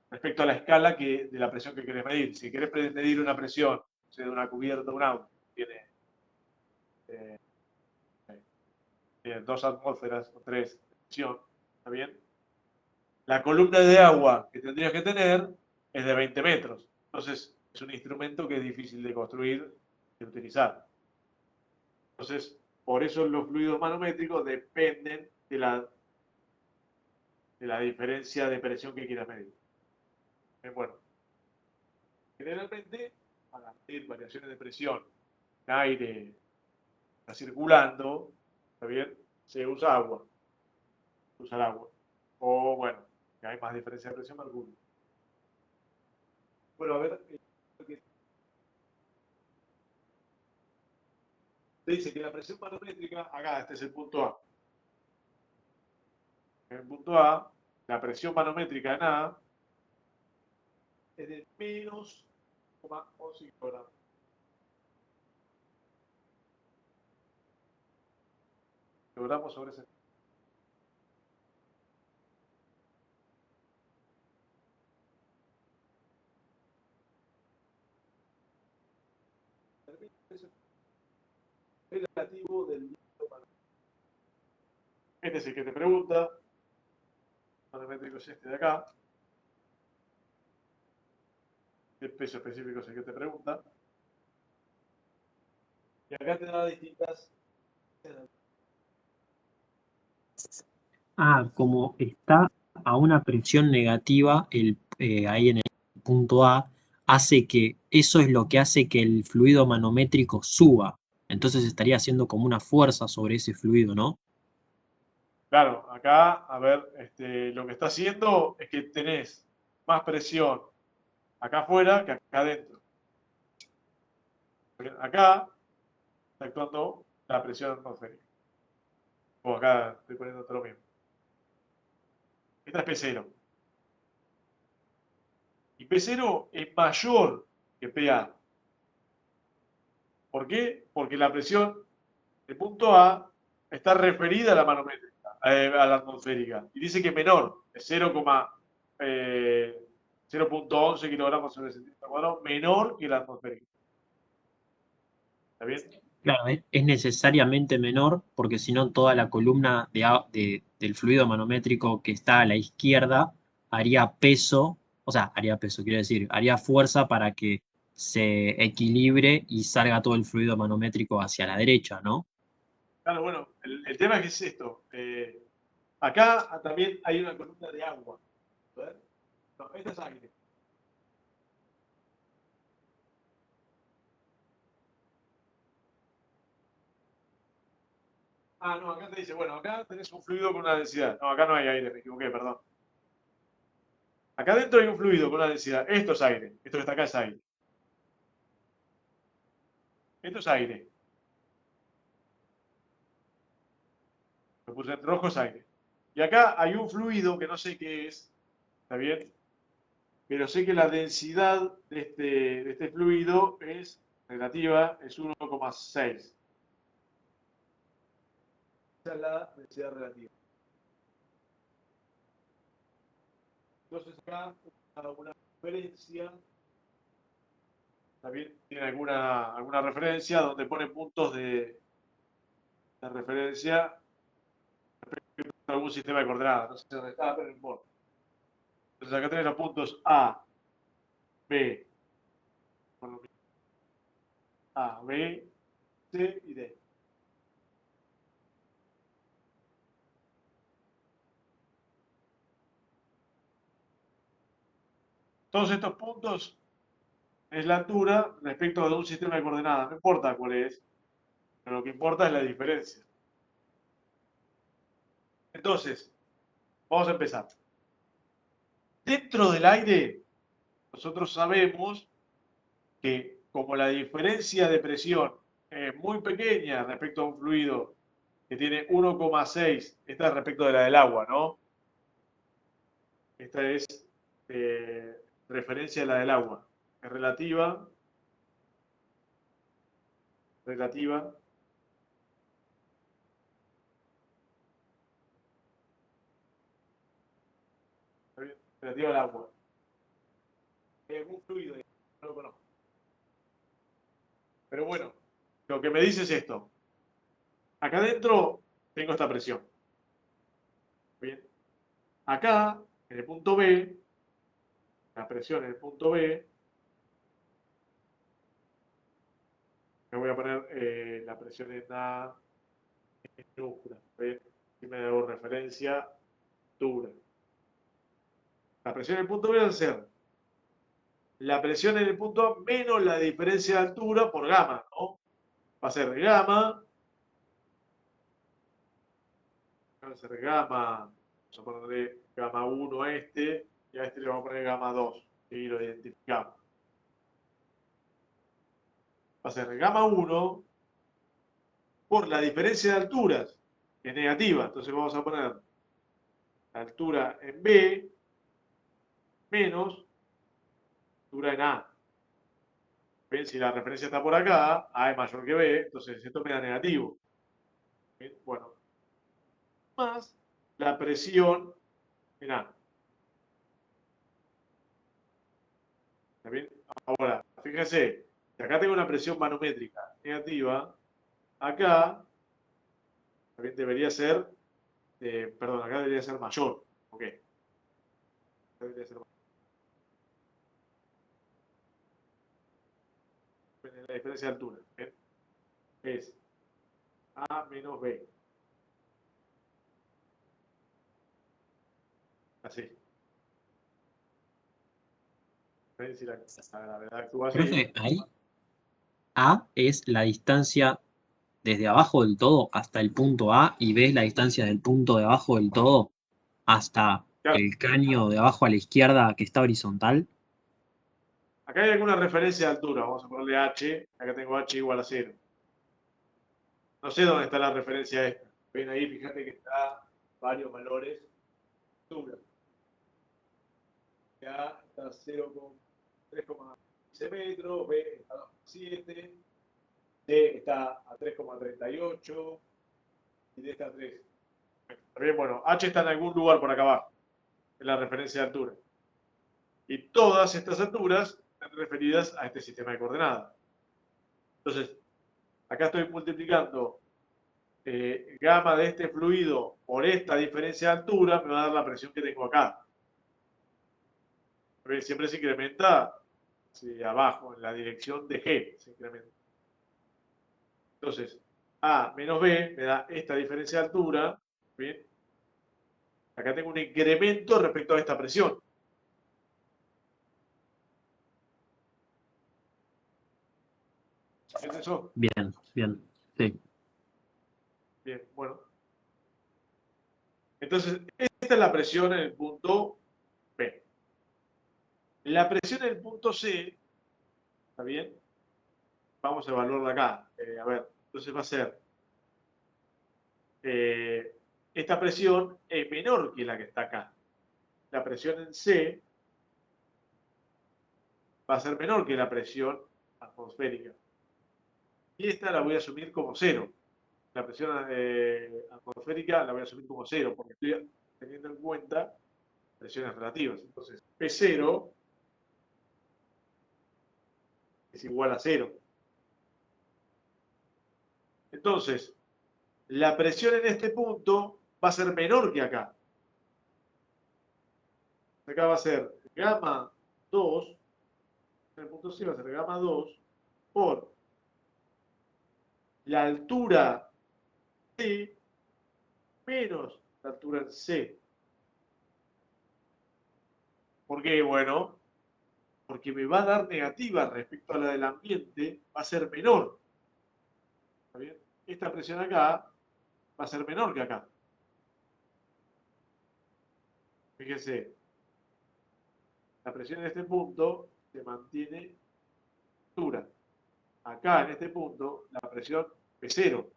S1: respecto a la escala de la presión que querés medir. Si querés medir una presión, o sea, de una cubierta de un auto, eh, tiene 2 atmósferas o 3 de presión, ¿está bien? La columna de agua que tendrías que tener es de 20 metros. Entonces, es un instrumento que es difícil de construir y de utilizar. Entonces, por eso los fluidos manométricos dependen de la diferencia de presión que quieras medir. Bueno, generalmente, para medir variaciones de presión en aire está circulando, ¿está bien? Se usa agua. Se usa el agua. O, bueno, que hay más diferencia de presión, mercurio. Bueno, a ver, te dice que la presión manométrica, acá, este es el punto A. En el punto A, la presión manométrica en A es de menos 0,11 kilogramos. Kilogramos sobre ese. Relativo del líquido manométrico. Este es el que te pregunta. Manométrico es este de acá. El peso específico es el que te pregunta. Y acá te da distintas.
S3: Como está a una presión negativa, ahí en el punto A, hace que eso es lo que hace que el fluido manométrico suba. Entonces estaría haciendo como una fuerza sobre ese fluido, ¿no?
S1: Claro, acá, a ver, lo que está haciendo es que tenés más presión acá afuera que acá adentro. Acá está actuando la presión atmosférica. O acá estoy poniendo lo mismo. Esta es P0. Y P0 es mayor que PA. ¿Por qué? Porque la presión de punto A está referida a la manométrica, a la atmosférica. Y dice que menor, es 0,11 kilogramos sobre centímetro cuadrado, menor que la atmosférica. ¿Está bien?
S3: Claro, es necesariamente menor porque si no toda la columna del fluido manométrico que está a la izquierda haría peso, o sea, haría peso, quiero decir, haría fuerza para que se equilibre y salga todo el fluido manométrico hacia la derecha, ¿no?
S1: Claro, bueno, el tema es que es esto. Acá también hay una columna de agua. ¿Ver? No, esta es aire. No, acá te dice, bueno, acá tenés un fluido con una densidad. No, acá no hay aire, me equivoqué, perdón. Acá adentro hay un fluido con una densidad. Esto es aire. Esto que está acá es aire. Esto es aire. Lo puse en rojo, es aire. Y acá hay un fluido que no sé qué es. ¿Está bien? Pero sé que la densidad de este fluido es relativa, es 1,6. Esa es la densidad relativa. Entonces acá una referencia, también tiene alguna referencia donde pone puntos de referencia a algún sistema de coordenadas. No sé dónde está, pero no importa. Entonces acá tenés los puntos A, B, A, B, C y D. Todos estos puntos es la altura respecto de un sistema de coordenadas. No importa cuál es, pero lo que importa es la diferencia. Entonces, vamos a empezar. Dentro del aire, nosotros sabemos que como la diferencia de presión es muy pequeña respecto a un fluido que tiene 1,6, esta es respecto de la del agua, ¿no? Esta es referencia a la del agua. Es relativa. Relativa al agua. Hay algún fluido, no lo conozco. Pero bueno, lo que me dice es esto. Acá adentro tengo esta presión. Bien. Acá, en el punto B, la presión en el punto B, me voy a poner la presión en A minúscula. ¿Ven? Aquí me hago referencia, altura. La presión en el punto B va a ser la presión en el punto A menos la diferencia de altura por gamma, ¿no? Va a ser gamma, vamos a ponerle gamma 1 a este, y a este le vamos a poner gamma 2, y lo identificamos. Va a ser gamma 1 por la diferencia de alturas, que es negativa. Entonces vamos a poner la altura en B menos altura en A. ¿Ven? Si la referencia está por acá, A es mayor que B, entonces esto me da negativo. ¿Bien? Bueno, más la presión en A. ¿Está bien? Ahora, fíjense, que acá tengo una presión manométrica negativa, acá también debería ser, perdón, acá debería ser mayor. ¿Ok? Acá debería ser mayor. La diferencia de altura. ¿Ven? Es A menos B. Así. ¿Ven? Si la gravedad actúa así.
S3: Profe, ahí A es la distancia desde abajo del todo hasta el punto A y B es la distancia del punto de abajo del todo hasta
S1: Claro,
S3: el caño de abajo a la izquierda que está horizontal.
S1: acá hay alguna referencia de altura. Vamos a ponerle H. Acá tengo H igual a 0. No sé dónde está la referencia esta. Ven ahí, fíjate que está varios valores. Altura. A está 3,15 metros, B está a 2,7, D está a 3,38 y D está a 3. Bien, bueno, H está en algún lugar por acá abajo, en la referencia de altura. Y todas estas alturas están referidas a este sistema de coordenadas. Entonces, acá estoy multiplicando gamma de este fluido por esta diferencia de altura, me va a dar la presión que tengo acá. Siempre se incrementa abajo, en la dirección de G, se incrementa. Entonces, A menos B me da esta diferencia de altura. ¿Bien? Acá tengo un incremento respecto a esta presión. ¿Entiendes eso?
S3: Bien, bien, sí.
S1: Bien, bueno. Entonces, esta es la presión en el punto B. La presión en el punto C, ¿está bien? Vamos a evaluarla acá. A ver, entonces va a ser, esta presión es menor que la que está acá. La presión en C va a ser menor que la presión atmosférica. Y esta la voy a asumir como 0. La presión atmosférica la voy a asumir como 0, porque estoy teniendo en cuenta presiones relativas. Entonces, P0 es igual a 0. Entonces, la presión en este punto va a ser menor que acá. Acá va a ser gamma 2, en el punto C va a ser gamma 2 por la altura C menos la altura en C. ¿Por qué? Bueno, porque me va a dar negativa respecto a la del ambiente, va a ser menor. ¿Está bien? Esta presión acá va a ser menor que acá. Fíjense, la presión en este punto se mantiene altura. Acá en este punto la presión es cero,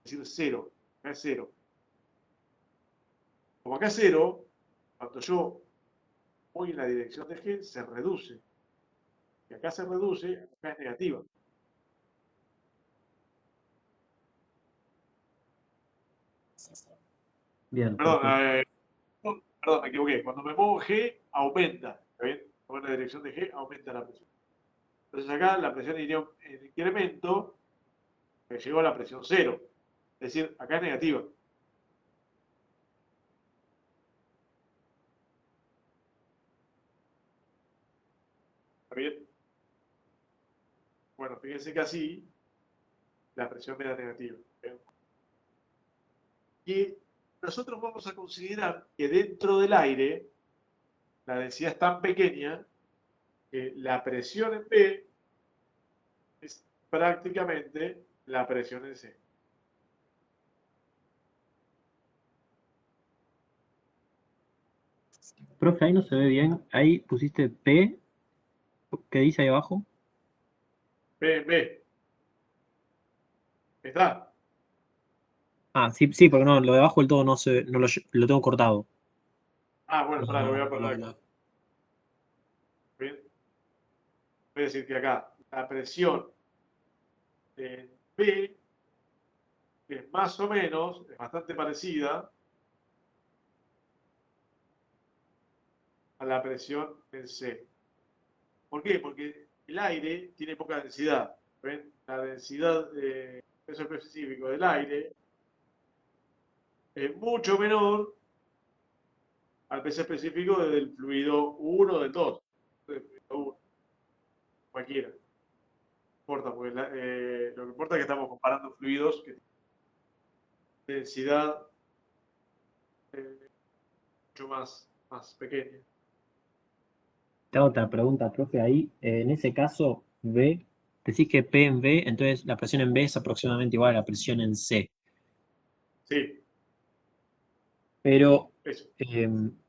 S1: es decir, cero. Acá es cero. Como acá es cero, cuando yo voy en la dirección de G, se reduce. Y acá se reduce, acá es negativa.
S3: Bien,
S1: Perdón,
S3: perfecto.
S1: perdón, me equivoqué. Cuando me muevo G, aumenta. ¿Está bien? Voy en la dirección de G, aumenta la presión. Entonces acá la presión iría en incremento, que llegó a la presión cero. Es decir, acá es negativa. ¿Está bien? Bueno, fíjense que así la presión me da negativa. ¿Bien? Y nosotros vamos a considerar que dentro del aire la densidad es tan pequeña que la presión en B es prácticamente la presión en C.
S3: Profe, ahí no se ve bien. Ahí pusiste P. ¿Qué dice ahí abajo?
S1: B en B. ¿Está?
S3: Ah, sí, sí, porque no, lo de abajo del todo no se, no lo tengo cortado.
S1: Ah, bueno,
S3: No,
S1: pará, lo voy a
S3: no
S1: poner acá. Bien. Voy a decir que acá la presión en B es más o menos, es bastante parecida a la presión en C. ¿Por qué? Porque el aire tiene poca densidad. ¿Ven? La densidad de peso específico del aire es mucho menor al peso específico del fluido 1 o del 2. Del fluido 1, cualquiera. No importa, porque lo que importa es que estamos comparando fluidos que tienen densidad mucho más pequeña.
S3: Te hago otra pregunta, profe. Ahí, en ese caso, B, decís que P en B, entonces la presión en B es aproximadamente igual a la presión en C.
S1: Sí,
S3: Pero,
S1: eso.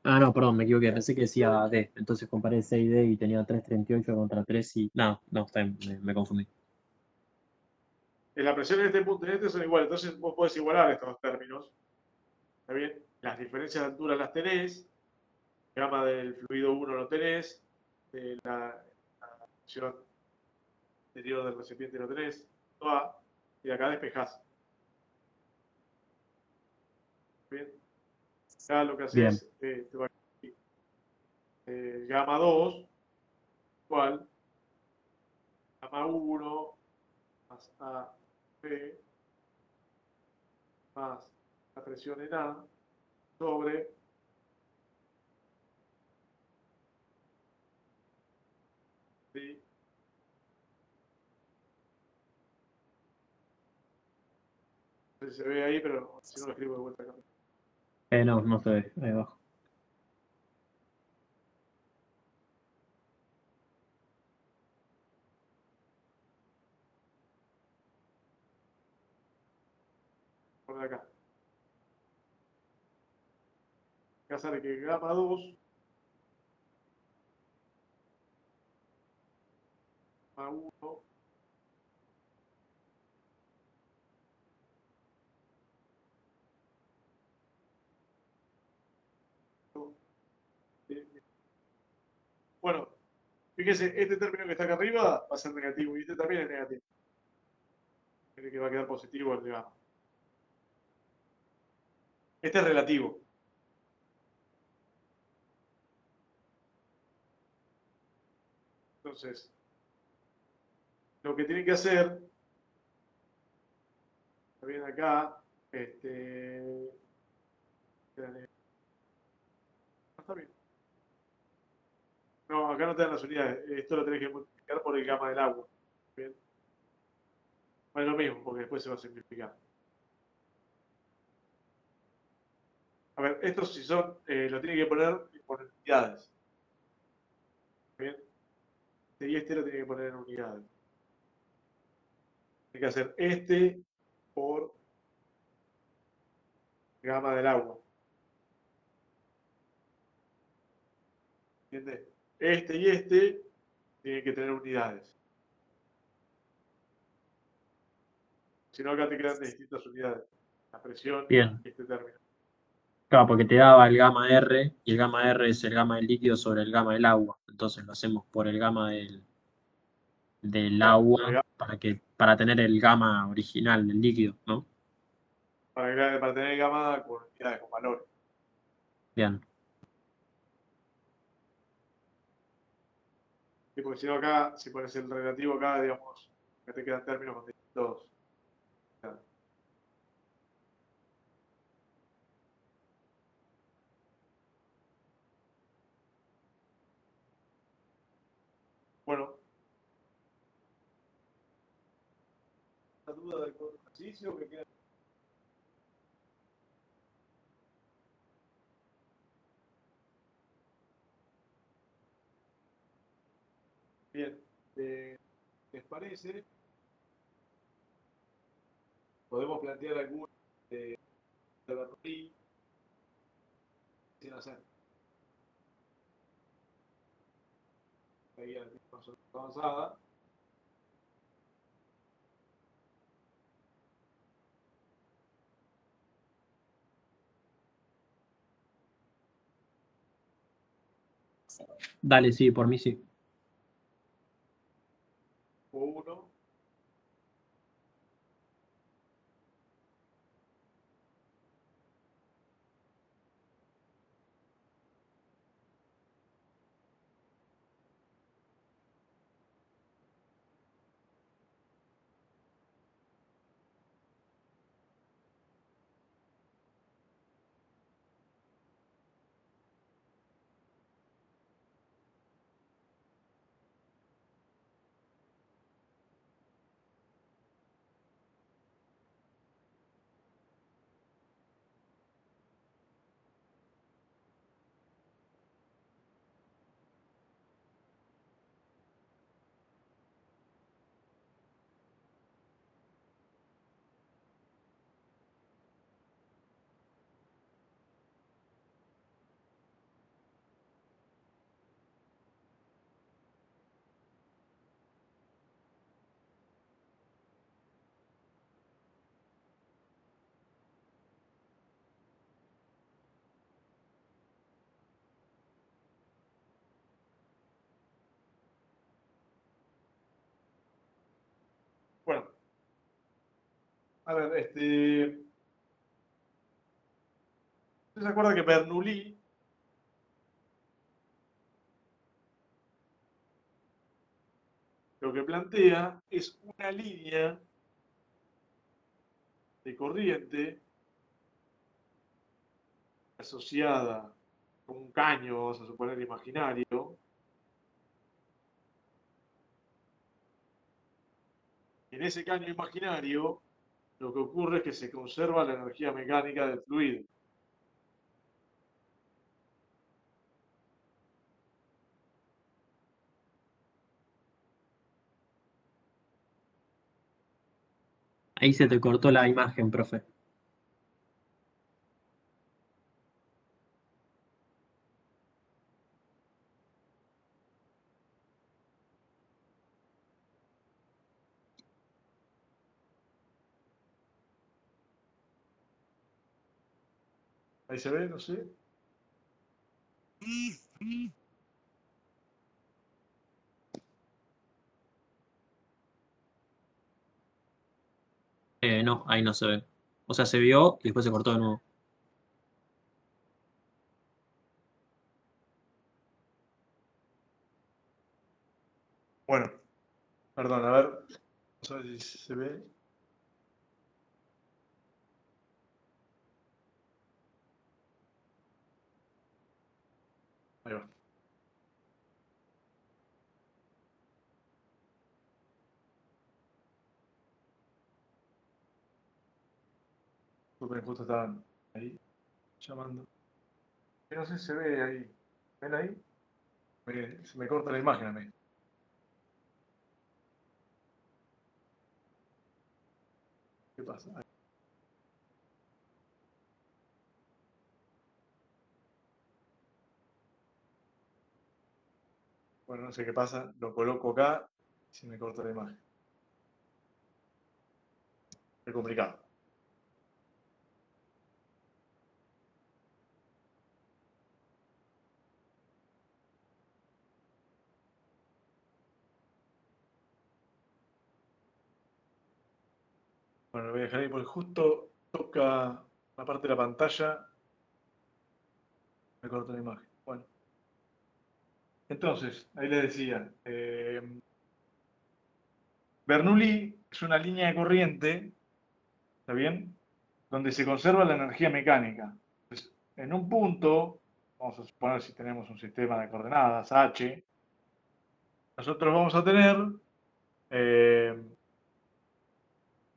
S3: no, perdón, me equivoqué. Pensé que decía D. Entonces comparé C y D y tenía 3,38 contra 3 y. No, no, está bien, me confundí.
S1: La presión en este punto y en este son iguales. Entonces vos podés igualar estos dos términos. ¿Está bien? Las diferencias de altura las tenés. Gama del fluido 1 lo tenés. La presión interior del recipiente lo tenés. A, y acá despejás. ¿Bien? Acá lo que
S3: Bien,
S1: haces, te va aquí, gamma 2 igual gamma 1 más A, B, más la presión en A sobre D. No sé si se ve ahí, pero si no lo escribo de vuelta acá.
S3: no, no se ve, ahí abajo.
S1: Por acá. Acá sale que gamma 2 gamma 1 bueno, fíjese, este término que está acá arriba va a ser negativo y este también es negativo. Tiene que va a quedar positivo el de gamma. Este es relativo. Entonces, lo que tienen que hacer, está bien acá, está bien. No, acá no te dan las unidades. Esto lo tenés que multiplicar por el gamma del agua. ¿Bien? Bueno, lo mismo, porque después se va a simplificar. A ver, estos si son, lo tienen que poner por unidades. ¿Bien? este y este lo tiene que poner en unidades. Tiene que hacer este por gamma del agua. ¿Entiendes? Este y este tienen que tener unidades. Si no, acá te quedan de distintas unidades. La presión
S3: Bien.
S1: y este término.
S3: Claro, porque te daba el gamma R, y el gamma R es el gamma del líquido sobre el gamma del agua. Entonces lo hacemos por el gamma del
S1: Claro,
S3: agua para tener el gamma original del líquido, ¿no?
S1: para tener gamma con unidades, con valores.
S3: Bien.
S1: Sí, porque si no acá, si pones el relativo acá, digamos, que te quedan términos con distintos. Bueno, ¿la duda del ejercicio que queda? Bien, ¿les parece? Podemos plantear alguna de Bernoulli sin hacer. Ahí la más avanzada.
S3: Dale, sí, por mí sí.
S1: O uno. Bueno, a ver, ¿usted se acuerda que Bernoulli lo que plantea es una línea de corriente asociada con un caño, vamos a suponer imaginario? En ese caño imaginario, lo que ocurre es que se conserva la energía mecánica del fluido.
S3: Ahí se te cortó la imagen, profe.
S1: Ahí se ve, no sé.
S3: No, ahí no se ve. O sea, se vio y después se cortó de nuevo.
S1: Bueno, perdón, a ver. Vamos a ver si se ve. Ahí va. Porque justo estaban ahí llamando. No sé si se ve ahí. ¿Ven ahí? Se me corta la imagen a mí. ¿Qué pasa? Bueno, no sé qué pasa. Lo coloco acá y se me corta la imagen. Es complicado. Bueno, lo voy a dejar ahí porque justo toca la parte de la pantalla. Me corta la imagen. Bueno. Entonces, ahí les decía. Bernoulli es una línea de corriente, ¿está bien? Donde se conserva la energía mecánica. Entonces, en un punto, vamos a suponer si tenemos un sistema de coordenadas H, nosotros vamos a tener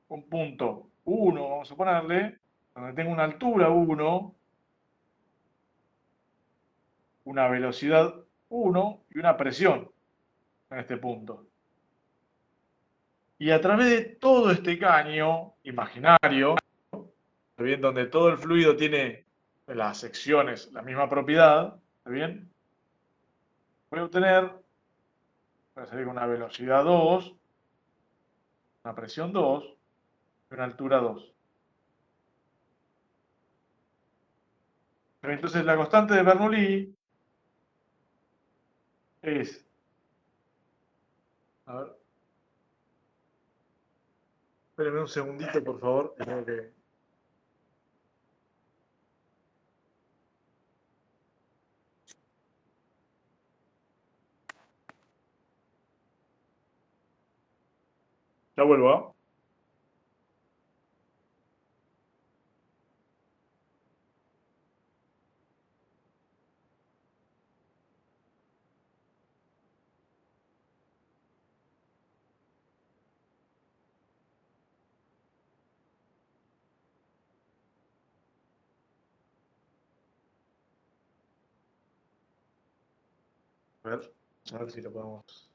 S1: un punto 1, vamos a ponerle, donde tengo una altura 1, una velocidad 1 y una presión en este punto. Y a través de todo este caño imaginario, ¿está bien? Donde todo el fluido tiene las secciones la misma propiedad, ¿está bien? Voy a obtener, voy a salir con una velocidad 2, una presión 2 y una altura 2. Entonces la constante de Bernoulli es, a ver, espérenme un segundito por favor, tengo que... Ya vuelvo, ¿ah? A ver si lo podemos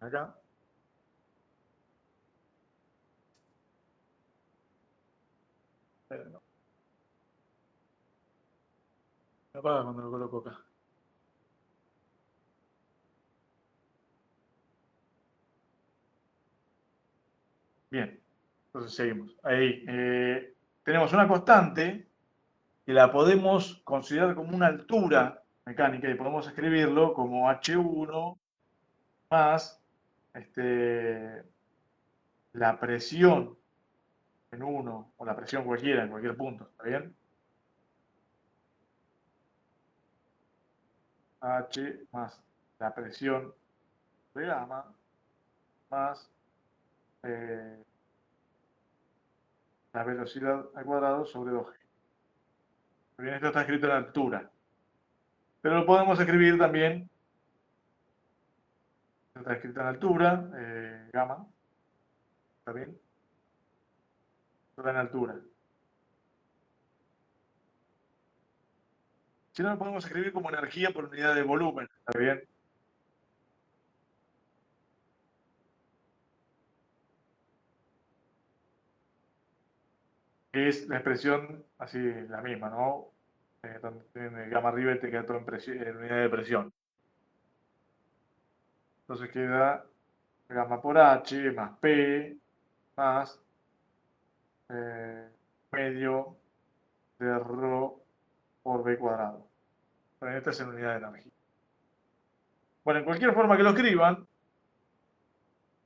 S1: acá. No, me apaga cuando lo coloco acá. Bien, entonces seguimos. Ahí tenemos una constante que la podemos considerar como una altura mecánica y podemos escribirlo como H1 más la presión en 1 o la presión cualquiera en cualquier punto, ¿está bien? H más la presión de gamma más la velocidad al cuadrado sobre 2G. Bien, esto está escrito en altura. Pero lo podemos escribir también, está escrito en altura, gamma, ¿está bien? Está en altura. Si no, lo podemos escribir como energía por unidad de volumen, ¿está bien? Que es la expresión así, la misma, ¿no? Donde tiene gamma arriba y te queda todo en unidad de presión. Entonces queda gamma por H más P más medio de ρ por B cuadrado. Bueno, esta es en unidad de energía. Bueno, en cualquier forma que lo escriban,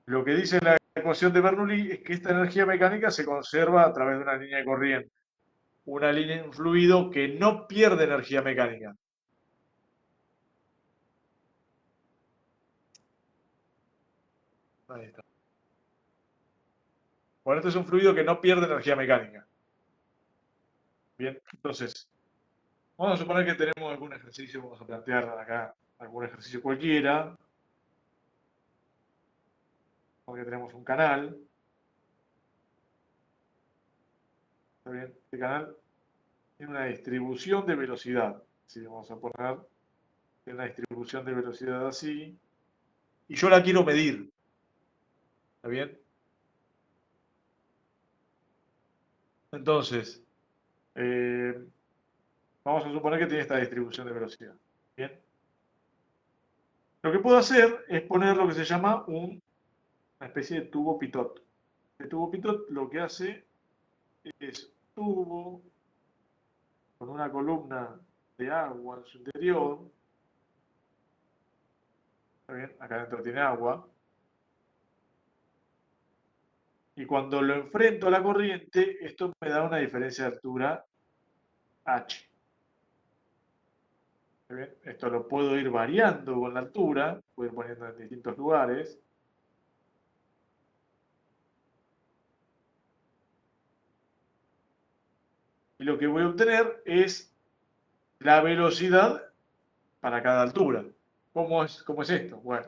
S1: lo que dice la ecuación de Bernoulli es que esta energía mecánica se conserva a través de una línea de corriente. Una línea, un fluido que no pierde energía mecánica. Ahí está. Bueno, este es un fluido que no pierde energía mecánica. Bien, entonces, vamos a suponer que tenemos algún ejercicio, vamos a plantear acá algún ejercicio cualquiera, porque tenemos un canal. ¿Está bien? Este canal tiene una distribución de velocidad. Así vamos a poner una distribución de velocidad así. Y yo la quiero medir. ¿Está bien? Entonces, vamos a suponer que tiene esta distribución de velocidad. Bien. Lo que puedo hacer es poner lo que se llama una especie de tubo pitot. El tubo pitot lo que hace es tubo con una columna de agua en su interior. ¿Está bien? Acá adentro tiene agua. Y cuando lo enfrento a la corriente, esto me da una diferencia de altura H. ¿Está bien? Esto lo puedo ir variando con la altura, puedo ir poniendo en distintos lugares. Y lo que voy a obtener es la velocidad para cada altura. ¿Cómo es esto? Bueno,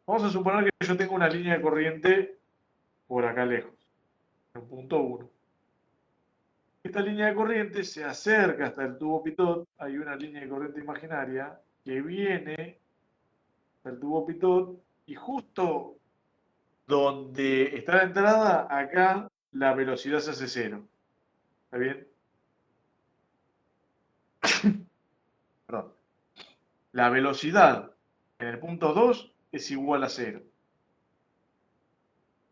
S1: vamos a suponer que yo tengo una línea de corriente por acá lejos, en punto 1. Esta línea de corriente se acerca hasta el tubo pitot. Hay una línea de corriente imaginaria que viene del tubo pitot y justo donde está la entrada, acá la velocidad se hace 0. ¿Está bien? Perdón. La velocidad en el punto 2 es igual a 0.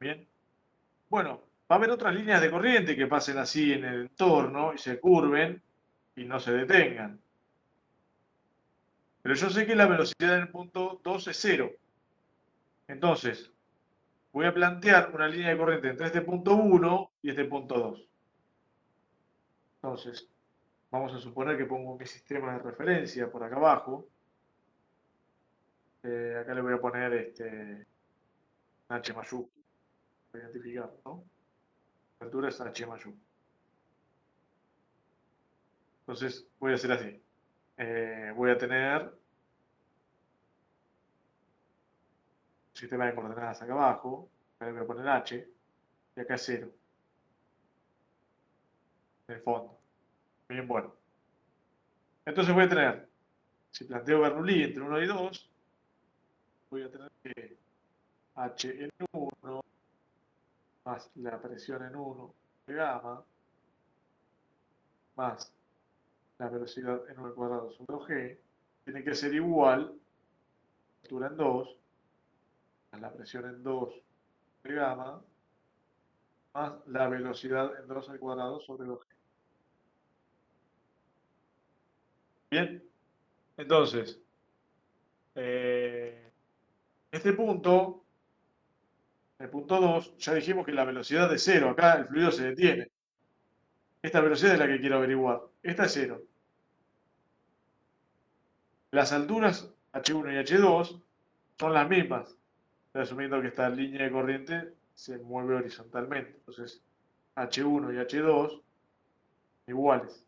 S1: Bien. Bueno, va a haber otras líneas de corriente que pasen así en el entorno y se curven y no se detengan. Pero yo sé que la velocidad en el punto 2 es 0. Entonces, voy a plantear una línea de corriente entre este punto 1 y este punto 2. Entonces, vamos a suponer que pongo mi sistema de referencia por acá abajo. Acá le voy a poner H mayúscula para identificar, ¿no? La altura es H mayúscula. Entonces, voy a hacer así. Voy a tener un sistema de coordenadas acá abajo. Acá le voy a poner H. Y acá 0. En el fondo. Bien, bueno. Entonces voy a tener, si planteo Bernoulli entre 1 y 2, voy a tener que H en 1 más la presión en 1 de gamma más la velocidad en 1 al cuadrado sobre G tiene que ser igual a la altura en 2 más la presión en 2 de gamma más la velocidad en 2 al cuadrado sobre 2G. Bien, entonces, este punto, el punto 2, ya dijimos que la velocidad es 0, acá el fluido se detiene. Esta velocidad es la que quiero averiguar. Esta es 0. Las alturas H1 y H2 son las mismas, asumiendo que esta línea de corriente se mueve horizontalmente. Entonces, H1 y H2 iguales.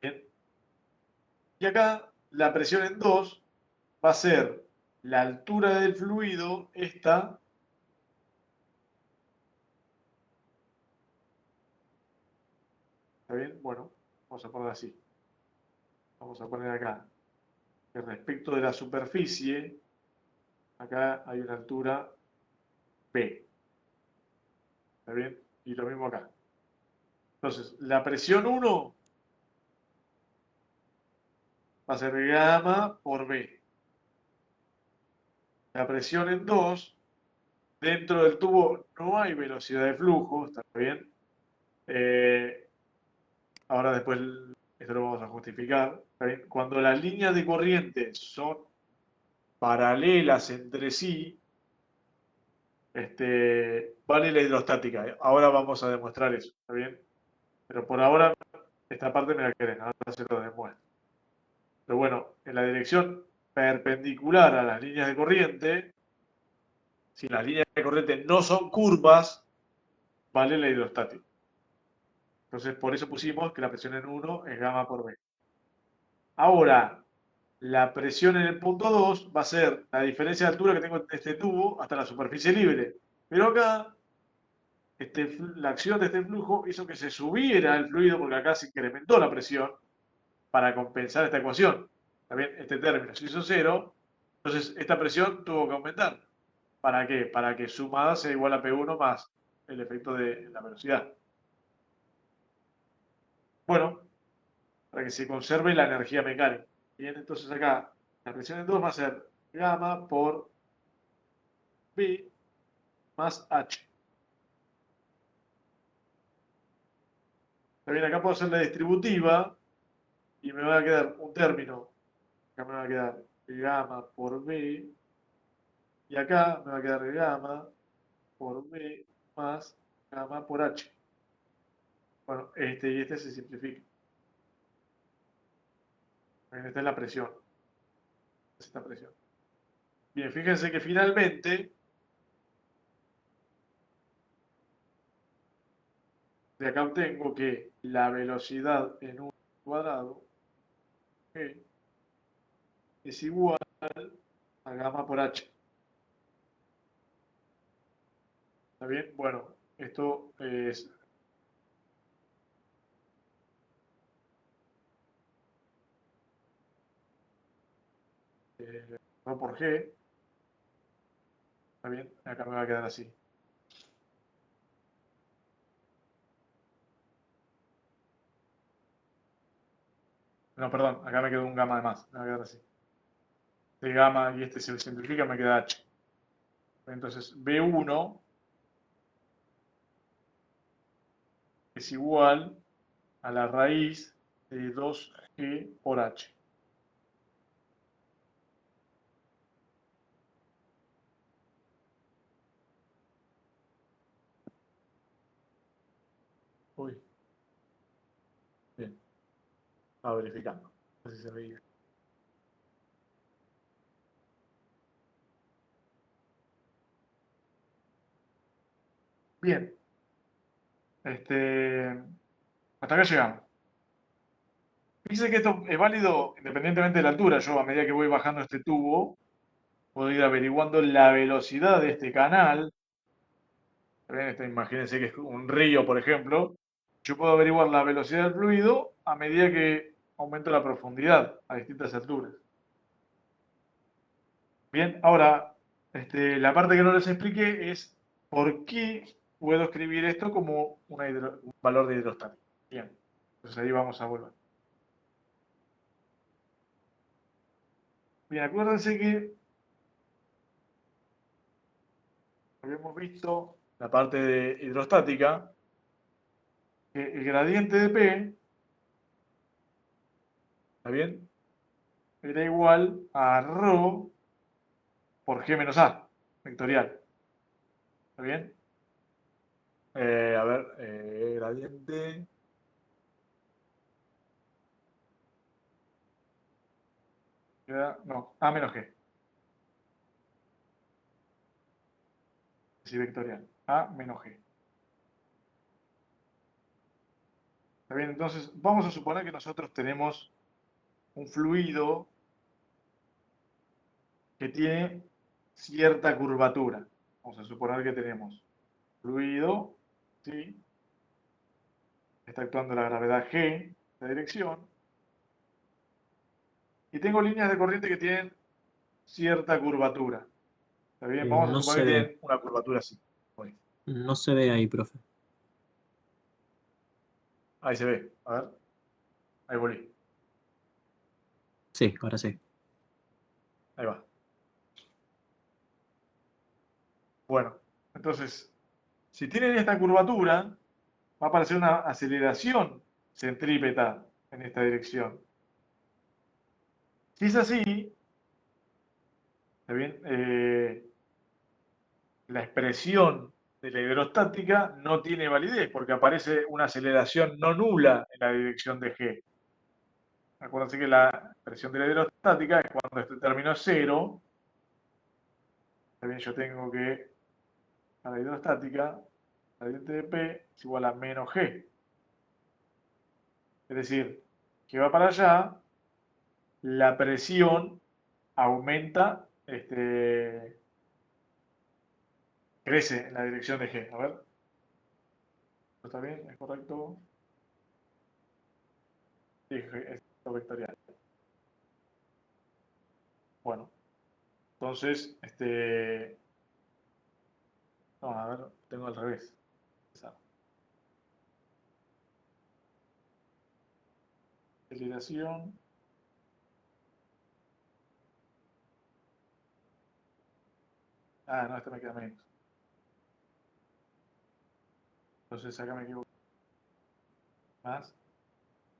S1: Bien. Y acá la presión en 2 va a ser la altura del fluido, esta, ¿está bien? Bueno, vamos a poner así. Vamos a poner acá que respecto de la superficie, acá hay una altura P. ¿Está bien? Y lo mismo acá. Entonces, la presión 1 va a ser gamma por B. La presión en 2, dentro del tubo no hay velocidad de flujo, ¿está bien? Ahora después esto lo vamos a justificar. ¿Está bien? Cuando las líneas de corriente son paralelas entre sí, vale la hidrostática. Ahora vamos a demostrar eso, ¿está bien? Pero por ahora, esta parte me la querés, ahora se lo demuestro. Pero bueno, en la dirección perpendicular a las líneas de corriente, si las líneas de corriente no son curvas, vale la hidrostática. Entonces, por eso pusimos que la presión en 1 es gamma por B. Ahora, la presión en el punto 2 va a ser la diferencia de altura que tengo entre este tubo hasta la superficie libre. Pero acá, la acción de este flujo hizo que se subiera el fluido, porque acá se incrementó la presión para compensar esta ecuación. También este término se hizo 0, entonces esta presión tuvo que aumentar. ¿Para qué? Para que sumada sea igual a P1 más el efecto de la velocidad. Bueno, para que se conserve la energía mecánica. Bien, entonces acá la presión en 2 va a ser gamma por B más H. También acá puedo hacer la distributiva y me va a quedar un término. Acá me va a quedar gamma por B y acá me va a quedar gamma por B más gamma por H. Bueno, este y este se simplifican. Esta es la presión. Esta presión. Bien, fíjense que finalmente de acá obtengo que la velocidad en un cuadrado G es igual a gamma por H. ¿Está bien? Bueno, esto es no por G. ¿Está bien? Acá me va a quedar así. No, perdón, acá me quedó un gamma de más. Me va a quedar así. De gamma y este se simplifica, me queda H. Entonces, B1 es igual a la raíz de 2G por H. Uy. Bien. Estaba verificando. Así se veía. Bien. Hasta acá llegamos. Fíjense que esto es válido independientemente de la altura. Yo, a medida que voy bajando este tubo, puedo ir averiguando la velocidad de este canal. Imagínense que es un río, por ejemplo. Yo puedo averiguar la velocidad del fluido a medida que aumento la profundidad a distintas alturas. Bien, ahora, la parte que no les expliqué es por qué puedo escribir esto como un valor de hidrostático. Bien, entonces ahí vamos a volver. Bien, acuérdense que habíamos visto la parte de hidrostática, que el gradiente de P, ¿está bien? Era igual a ρ por G menos A, vectorial. ¿Está bien? A ver, gradiente. No, A menos G. Sí, vectorial. A menos G. ¿Está bien? Entonces, vamos a suponer que nosotros tenemos un fluido que tiene cierta curvatura. Vamos a suponer que tenemos fluido, ¿sí? Está actuando la gravedad G, la dirección. Y tengo líneas de corriente que tienen cierta curvatura. ¿Está bien? Vamos a
S3: No
S1: suponer
S3: se
S1: que
S3: ve,
S1: tienen una curvatura así.
S3: no se ve ahí, profe.
S1: Ahí se ve. A ver. Ahí volví.
S3: Sí, ahora sí.
S1: Ahí va. Bueno, entonces, si tienen esta curvatura, va a aparecer una aceleración centrípeta en esta dirección. Si es así, ¿está bien? La expresión de la hidrostática no tiene validez porque aparece una aceleración no nula en la dirección de G. Acuérdense que la expresión de la hidrostática es cuando este término es cero. Está bien, yo tengo que a la hidrostática, gradiente de P es igual a menos G. Es decir, que va para allá, la presión aumenta, crece en la dirección de G. A ver, ¿está bien? ¿Es correcto? Sí, es vectorial. Bueno, entonces, no, a ver, tengo al revés. aceleración no, este me queda menos. Entonces acá me equivoco. Más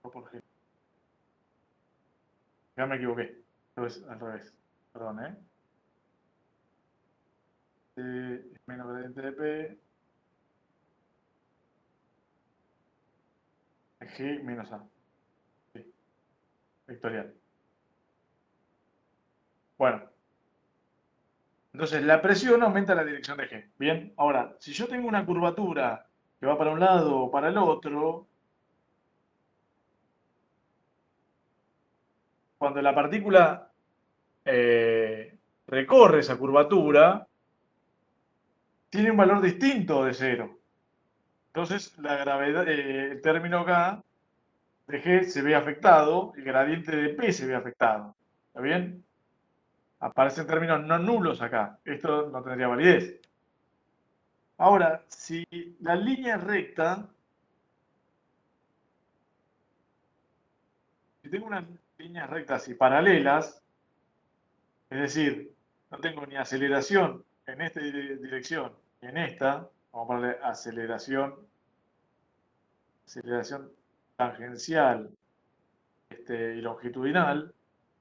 S1: o por G. Acá me equivoqué. Entonces al revés. Perdón, menos gradiente de P. G menos A. Sí. Vectorial. Bueno. Entonces la presión aumenta la dirección de G. Bien. Ahora, si yo tengo una curvatura que va para un lado o para el otro, cuando la partícula recorre esa curvatura, tiene un valor distinto de cero. Entonces, la gravedad, el término acá de G se ve afectado, el gradiente de P se ve afectado. ¿Está bien? Aparecen términos no nulos acá. Esto no tendría validez. Ahora, si la línea es recta, si tengo unas líneas rectas y paralelas, es decir, no tengo ni aceleración en esta dirección ni en esta, vamos a ponerle aceleración tangencial y longitudinal,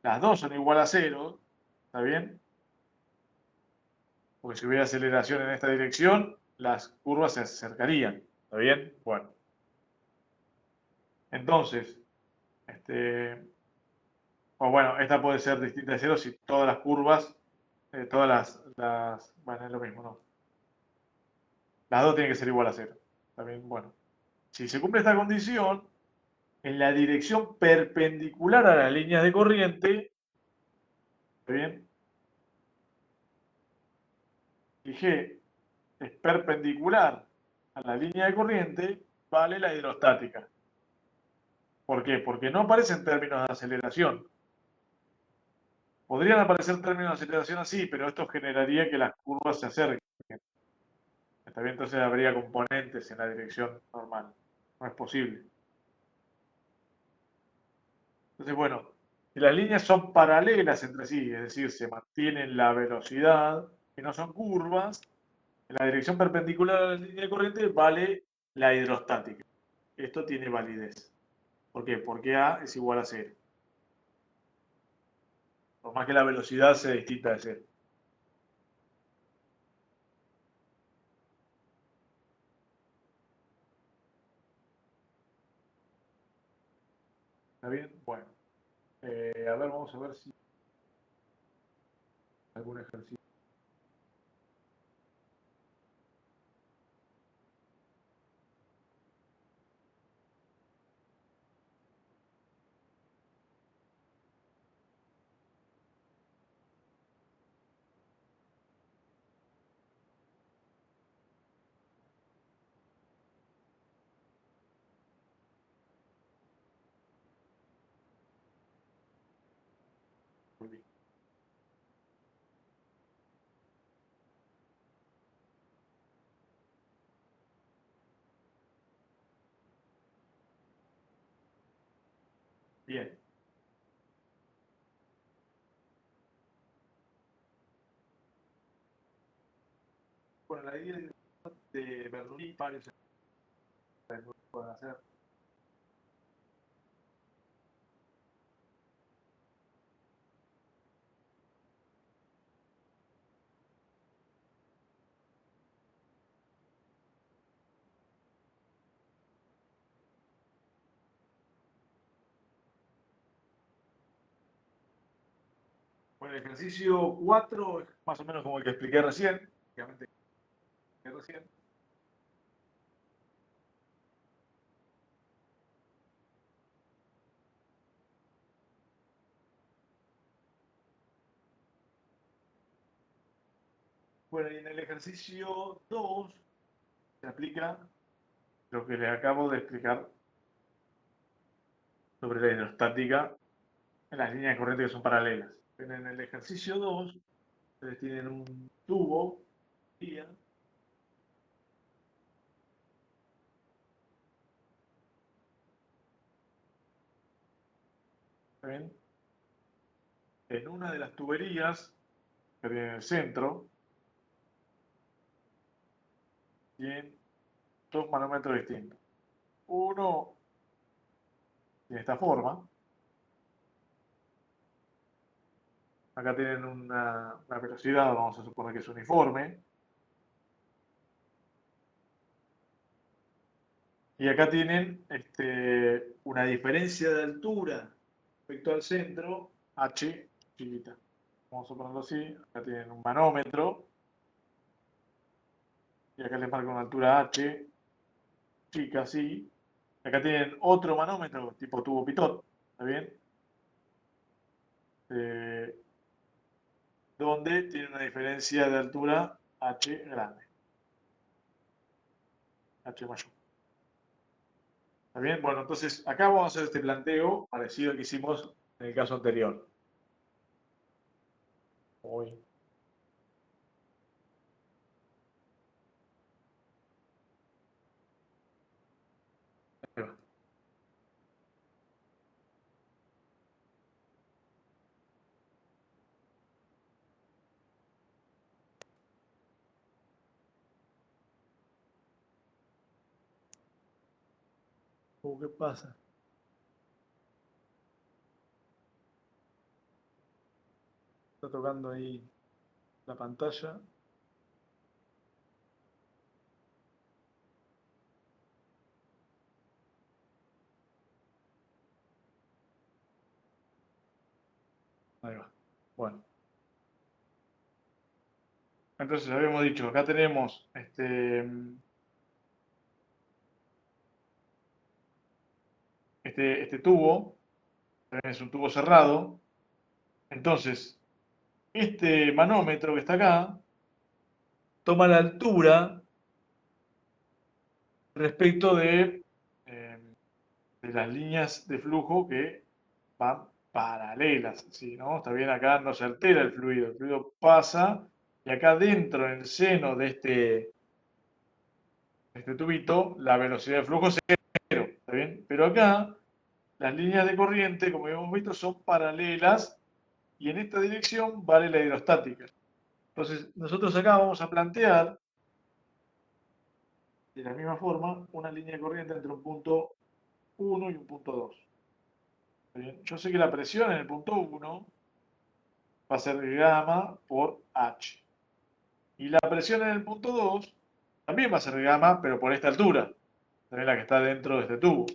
S1: las dos son igual a cero, ¿está bien? Porque si hubiera aceleración en esta dirección, las curvas se acercarían, ¿está bien? Bueno. Entonces, o bueno, esta puede ser distinta de cero si todas las curvas, bueno, es lo mismo, ¿no? Las dos tienen que ser igual a cero, ¿está bien? Bueno. Si se cumple esta condición, en la dirección perpendicular a las líneas de corriente, ¿está bien? Y G es perpendicular a la línea de corriente, vale la hidrostática. ¿Por qué? Porque no aparecen términos de aceleración. Podrían aparecer términos de aceleración así, pero esto generaría que las curvas se acerquen. ¿Está bien? Entonces habría componentes en la dirección normal. No es posible. Entonces, bueno, si las líneas son paralelas entre sí, es decir, se mantienen la velocidad, que no son curvas, en la dirección perpendicular a la línea de corriente vale la hidrostática. Esto tiene validez. ¿Por qué? Porque A es igual a cero. Por más que la velocidad sea distinta de cero. ¿Está bien? Bueno. A ver, vamos a ver si algún ejercicio. Muy bien. Bien. Bueno, la idea de Bernoulli, varios ejemplos pueden hacer. Bueno, el ejercicio 4 es más o menos como el que expliqué recién. Bueno, y en el ejercicio 2 se aplica lo que les acabo de explicar sobre la hidrostática en las líneas de corriente que son paralelas. En el ejercicio 2, ustedes tienen un tubo, guía, bien? En una de las tuberías que tiene en el centro, tienen dos manómetros distintos. Uno tiene esta forma. Acá tienen una velocidad, vamos a suponer que es uniforme. Y acá tienen una diferencia de altura respecto al centro, h chiquita. Vamos a ponerlo así. Acá tienen un manómetro. Y acá les marco una altura h chica, así. Acá tienen otro manómetro tipo tubo pitot. ¿Está bien? Donde tiene una diferencia de altura h grande. H mayor. ¿Está bien? Bueno, entonces acá vamos a hacer este planteo parecido al que hicimos en el caso anterior. Hoy. Ahí va. ¿Qué pasa? Está tocando ahí la pantalla. Ahí va. Bueno. Entonces habíamos dicho, acá tenemos este tubo, es un tubo cerrado. Entonces, este manómetro que está acá toma la altura respecto de las líneas de flujo que van paralelas, ¿sí, no? Está bien, acá no se altera el fluido pasa y acá dentro, en el seno de este tubito, la velocidad de flujo es cero, ¿está bien? Pero acá las líneas de corriente, como hemos visto, son paralelas y en esta dirección vale la hidrostática. Entonces, nosotros acá vamos a plantear de la misma forma una línea de corriente entre un punto 1 y un punto 2. Bien, yo sé que la presión en el punto 1 va a ser gamma por H. Y la presión en el punto 2 también va a ser gamma, pero por esta altura. También la que está dentro de este tubo.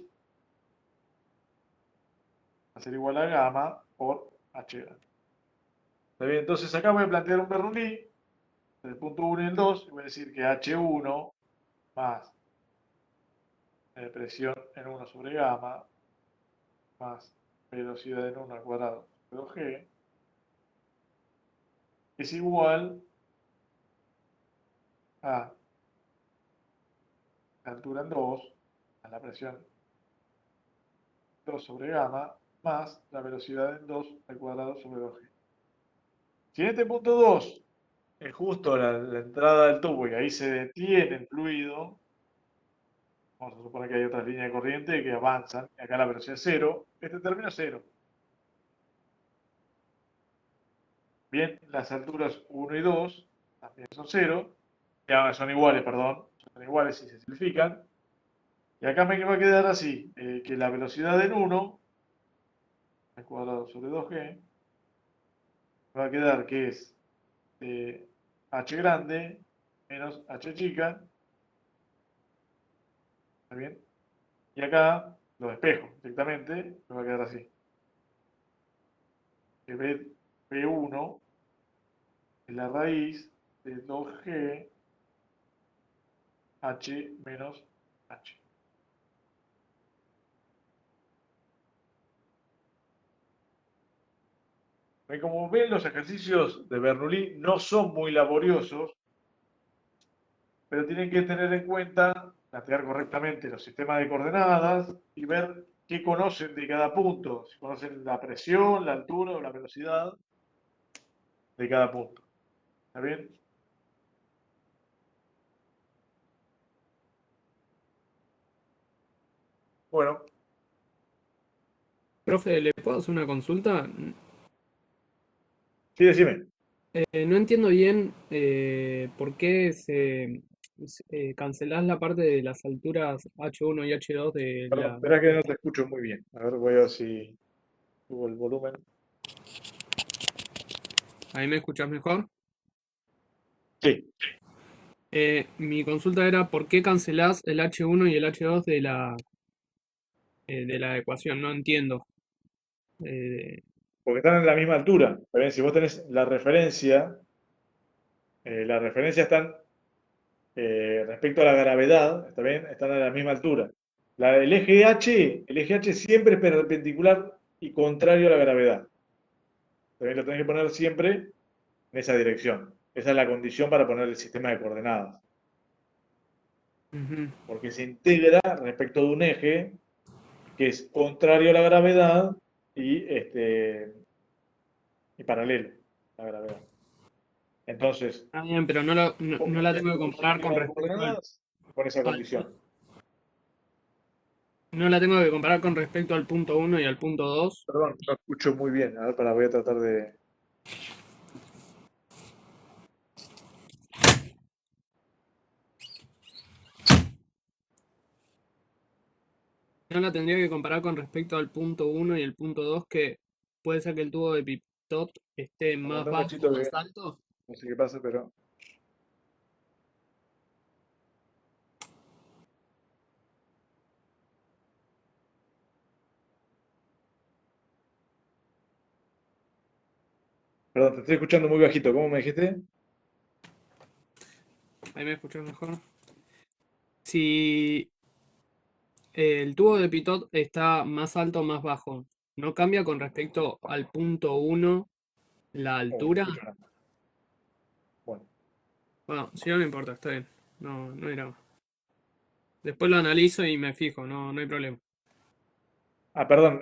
S1: Va a ser igual a gamma por H grande. ¿Está bien? Entonces acá voy a plantear un Bernoulli del punto 1 y el 2. Y voy a decir que H1 más presión en 1 sobre gamma más velocidad en 1 al cuadrado sobre 2G es igual a la altura en 2, a la presión 2 sobre gamma, más la velocidad en 2 al cuadrado sobre 2G. Si en este punto 2 es justo la entrada del tubo y ahí se detiene el fluido, vamos a suponer que hay otras líneas de corriente que avanzan, y acá la velocidad es 0, este término es 0. Bien, las alturas 1 y 2 también son 0, ya son iguales, perdón, son iguales si se simplifican. Y acá me va a quedar así, que la velocidad en 1 al cuadrado sobre 2G va a quedar que es H grande menos H chica, ¿está bien? Y acá lo despejo directamente, me va a quedar así. Que B1 es la raíz de 2G H menos H. Y como ven, los ejercicios de Bernoulli no son muy laboriosos, pero tienen que tener en cuenta, plantear correctamente los sistemas de coordenadas y ver qué conocen de cada punto, si conocen la presión, la altura o la velocidad de cada punto. ¿Está bien? Bueno,
S5: Profe, ¿le puedo hacer una consulta?
S1: Sí, decime.
S5: No entiendo bien por qué cancelás la parte de las alturas H1 y H2 de
S1: Perdón,
S5: la...
S1: espera que no te escucho muy bien. A ver, voy a ver si subo el volumen.
S5: ¿Ahí me escuchás mejor?
S1: Sí.
S5: Mi consulta era ¿por qué cancelás el H1 y el H2 de la ecuación? No entiendo. Eh,
S1: Porque están en la misma altura. Está bien, si vos tenés las referencias están respecto a la gravedad, ¿está bien? Están a la misma altura. El eje H siempre es perpendicular y contrario a la gravedad. También lo tenés que poner siempre en esa dirección. Esa es la condición para poner el sistema de coordenadas.
S5: ujú.
S1: Porque se integra respecto de un eje que es contrario a la gravedad y paralelo a la gravedad. Entonces,
S5: Está bien, pero no la tengo que
S1: tu
S5: comparar con
S1: sistema de
S5: respecto
S1: coordenadas con esa
S5: al-
S1: condición.
S5: no la tengo que comparar con respecto al punto uno y al punto 2.
S1: Perdón, no escucho muy bien. A ver, voy a tratar de.
S5: No la tendría que comparar con respecto al punto uno y el punto 2, que puede ser que el tubo de Pitot esté más
S1: Aguantá un
S5: bajo o
S1: cachito que
S5: más alto.
S1: no sé qué pasa, pero. Perdón, te estoy escuchando muy bajito. ¿Cómo me dijiste?
S5: Ahí me escuchas mejor. Si el tubo de Pitot está más alto o más bajo, ¿no cambia con respecto al punto uno la
S1: Oh, no
S5: altura?
S1: escucho nada. Bueno.
S5: Bueno, si no me importa, está bien. No hay drama. Después lo analizo y me fijo, no hay problema.
S1: Ah, perdón.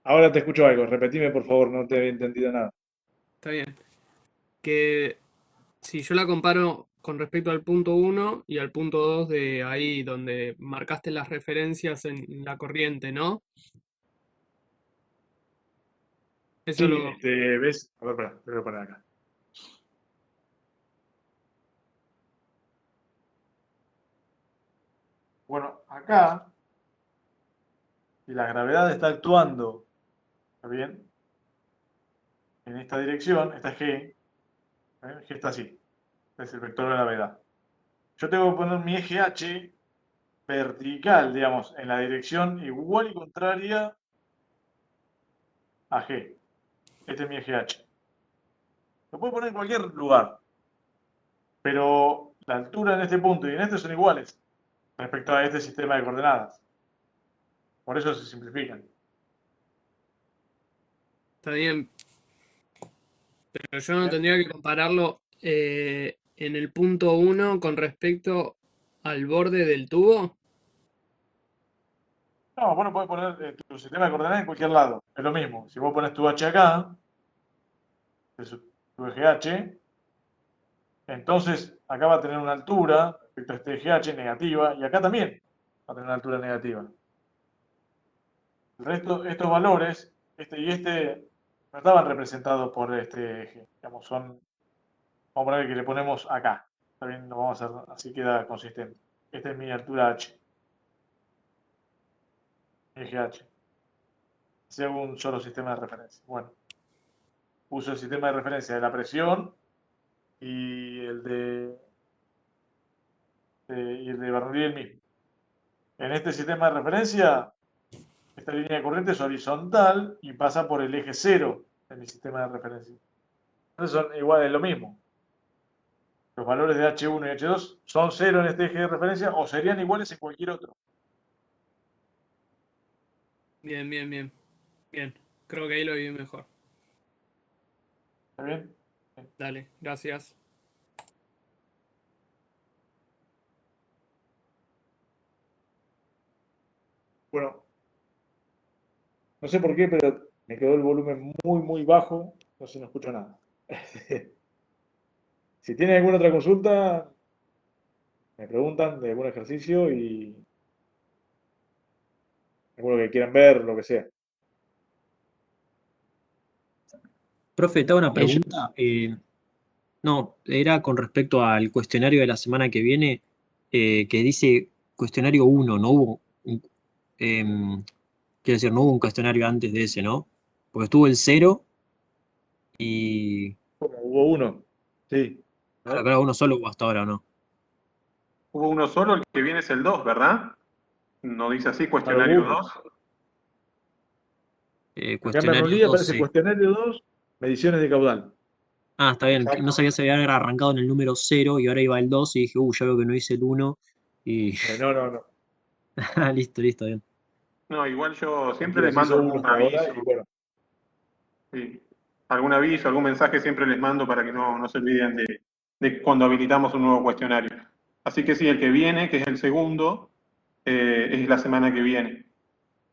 S1: Ahora te escucho algo. Repetime, por favor. No te había entendido nada.
S5: Está bien. Que si yo la comparo con respecto al punto uno y al punto 2 de ahí donde marcaste las referencias en la corriente, ¿no? Eso
S1: Sí,
S5: lo...
S1: ¿ves? A ver, espera, te voy a poner acá. Bueno, acá, si la gravedad está actuando, ¿está bien? En esta dirección, esta es G, ¿eh? G está así. Este es el vector de gravedad. Yo tengo que poner mi eje H vertical, digamos, en la dirección igual y contraria a G. Este es mi eje H. Lo puedo poner en cualquier lugar, pero la altura en este punto y en este son iguales respecto a este sistema de coordenadas. Por eso se simplifican.
S5: Está bien, pero yo no
S1: ¿Bien?
S5: tendría que compararlo en el punto uno con respecto al borde del tubo.
S1: No, vos no podés poner tu sistema de coordenadas en cualquier lado. Es lo mismo. Si vos pones tu H acá, es tu eje H, entonces acá va a tener una altura respecto a este eje H negativa y acá también va a tener una altura negativa. El resto, estos valores, este y este, no estaban representados por este eje. Digamos, vamos a poner que le ponemos acá. Está bien, lo vamos a hacer, así queda consistente. Esta es mi altura H, mi eje H. Si hago un solo sistema de referencia. Bueno, uso el sistema de referencia de la presión y el de Bernoulli el mismo. En este sistema de referencia, esta línea de corriente es horizontal y pasa por el eje cero de mi sistema de referencia. Entonces son iguales, lo mismo. Los valores de H1 y H2 son cero en este eje de referencia o serían iguales en cualquier otro.
S5: Bien, bien, bien. Bien, creo que ahí lo vi mejor.
S1: ¿Está bien?
S5: Dale, gracias.
S1: Bueno, no sé por qué, pero me quedó el volumen muy, muy bajo. No se no escucho nada. Si tienen alguna otra consulta, me preguntan de algún ejercicio y alguno que quieran ver, lo que sea.
S3: Profe, te hago una
S2: yo-
S3: pregunta. No, era con respecto al cuestionario de la semana que viene, que dice cuestionario 1, no hubo, quiero decir, no hubo un cuestionario antes de ese, ¿no? Porque estuvo el 0 y
S1: ¿Cómo? Hubo uno. Sí. A ver.
S3: acá uno solo hubo hasta ahora, ¿o no?
S6: Hubo uno solo, el que viene es el 2, ¿verdad? ¿No dice así,
S1: Claro,
S6: cuestionario
S1: hubo uno.
S6: 2?
S1: Acá en
S3: Cuestionario
S1: Bernoulli aparece
S3: 12.
S1: cuestionario 2, mediciones de caudal.
S3: Ah, está bien.
S1: Exacto.
S3: No sabía si había arrancado en el número 0 y ahora iba el 2 y dije, ya veo que no hice el 1 y...
S1: No.
S3: Listo, bien.
S6: No, igual yo siempre
S1: Tranquilo,
S6: les
S1: se hizo
S6: mando
S1: uno
S6: algún
S1: hasta ahora
S6: aviso.
S1: y bueno.
S6: Sí. Algún aviso, algún mensaje siempre les mando para que no se olviden de cuando habilitamos un nuevo cuestionario. Así que sí, el que viene, que es el segundo, es la semana que viene.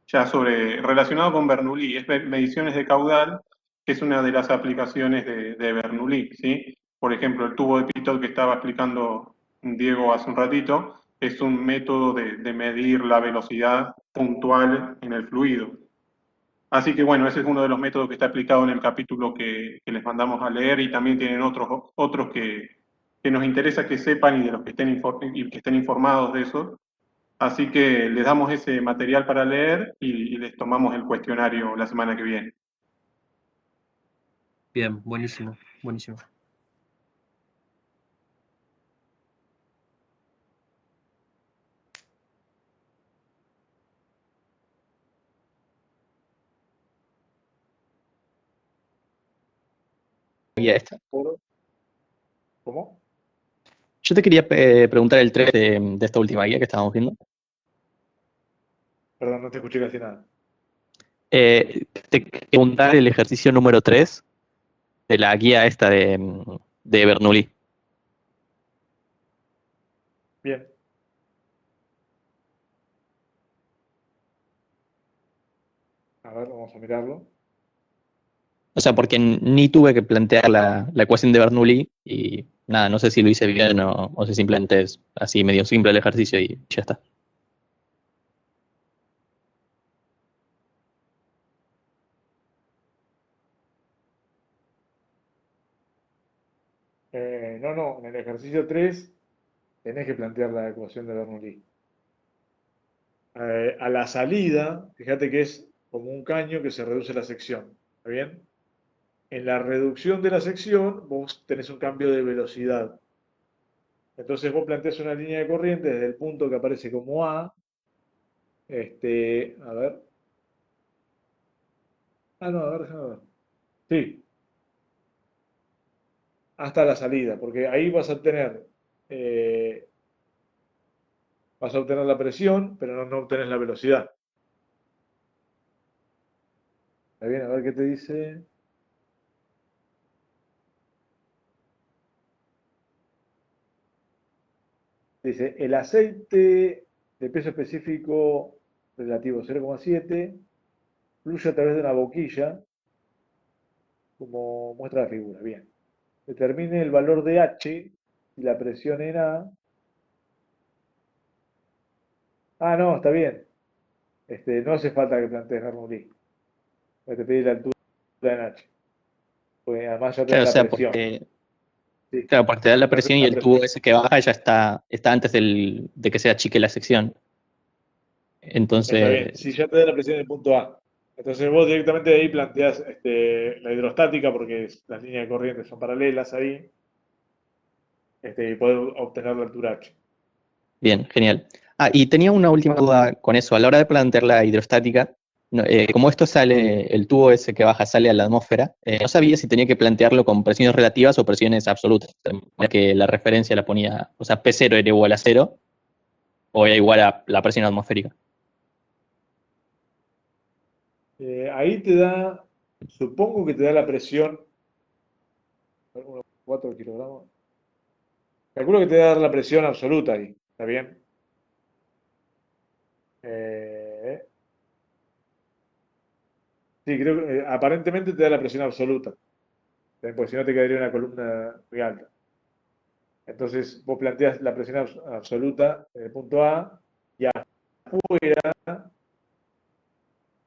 S6: Ya relacionado con Bernoulli, es mediciones de caudal, que es una de las aplicaciones de Bernoulli, ¿sí? Por ejemplo, el tubo de Pitot que estaba explicando Diego hace un ratito, es un método de medir la velocidad puntual en el fluido. Así que bueno, ese es uno de los métodos que está aplicado en el capítulo que les mandamos a leer y también tienen otros que nos interesa que sepan y de los que estén informados de eso. Así que les damos ese material para leer y les tomamos el cuestionario la semana que viene.
S3: Bien, buenísimo.
S2: guía esta.
S1: ¿Cómo?
S2: Yo te quería preguntar el 3 de esta última guía que estábamos viendo.
S1: Perdón, no te escuché casi nada.
S2: Te quería preguntar el ejercicio número 3 de la guía esta de Bernoulli.
S1: Bien. A ver, vamos a mirarlo.
S2: O sea, porque ni tuve que plantear la ecuación de Bernoulli y nada, no sé si lo hice bien o si simplemente es así medio simple el ejercicio y ya está.
S1: No, en el ejercicio 3 tenés que plantear la ecuación de Bernoulli. A la salida, fíjate que es como un caño que se reduce la sección. ¿Está bien? En la reducción de la sección, vos tenés un cambio de velocidad. Entonces vos planteás una línea de corriente desde el punto que aparece como A. A ver. No, a ver, déjame ver. Sí, hasta la salida, porque ahí eh, vas a obtener la presión, pero no obtenés la velocidad. ¿Está bien? A ver qué te dice. Dice, el aceite de peso específico relativo 0,7 fluye a través de una boquilla, como muestra la figura. Bien. Determine el valor de H y la presión en A. No, está bien. No hace falta que plantees Bernoulli. Te pedí la altura en H. Porque además ya tenés
S2: Claro, o
S1: la
S2: sea,
S1: presión. Sí,
S2: claro, porque te da la
S1: ya tenés
S2: presión y
S1: la
S2: el
S1: presión.
S2: tubo ese que baja ya está antes de que se achique la sección.
S1: Está bien.
S2: Entonces,
S1: Si ya te da la presión en el punto A. Entonces vos directamente de ahí planteás la hidrostática, porque las líneas de corriente son paralelas ahí, y podés obtener la altura H.
S2: bien, genial. Y tenía una última duda con eso. A la hora de plantear la hidrostática, como esto sale, el tubo ese que baja sale a la atmósfera, no sabía si tenía que plantearlo con presiones relativas o presiones absolutas. Que la referencia la ponía, o sea, P0 era igual a 0 o era igual a la presión atmosférica.
S1: Ahí te da, supongo que te da la presión, unos 4 kilogramos. Calculo que te da la presión absoluta ahí, ¿está bien? Eh, sí, creo que aparentemente te da la presión absoluta, porque si no te quedaría una columna muy alta. Entonces vos planteas la presión absoluta en el punto A y afuera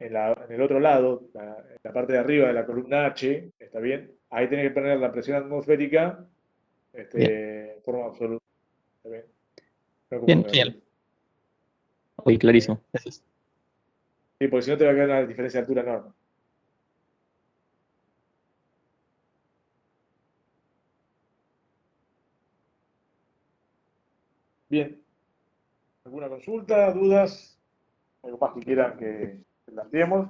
S1: en el otro lado, en la parte de arriba de la columna H, ¿está bien? Ahí tenés que poner la presión atmosférica en forma absoluta. ¿Está bien? No como
S2: Bien,
S1: relativa.
S2: genial. Uy, clarísimo. Gracias.
S1: Sí, porque si no te va a quedar una diferencia de altura enorme. Bien. ¿Alguna consulta, dudas? ¿Algo más que quieran que planteemos?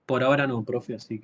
S3: Por ahora no, profe, así que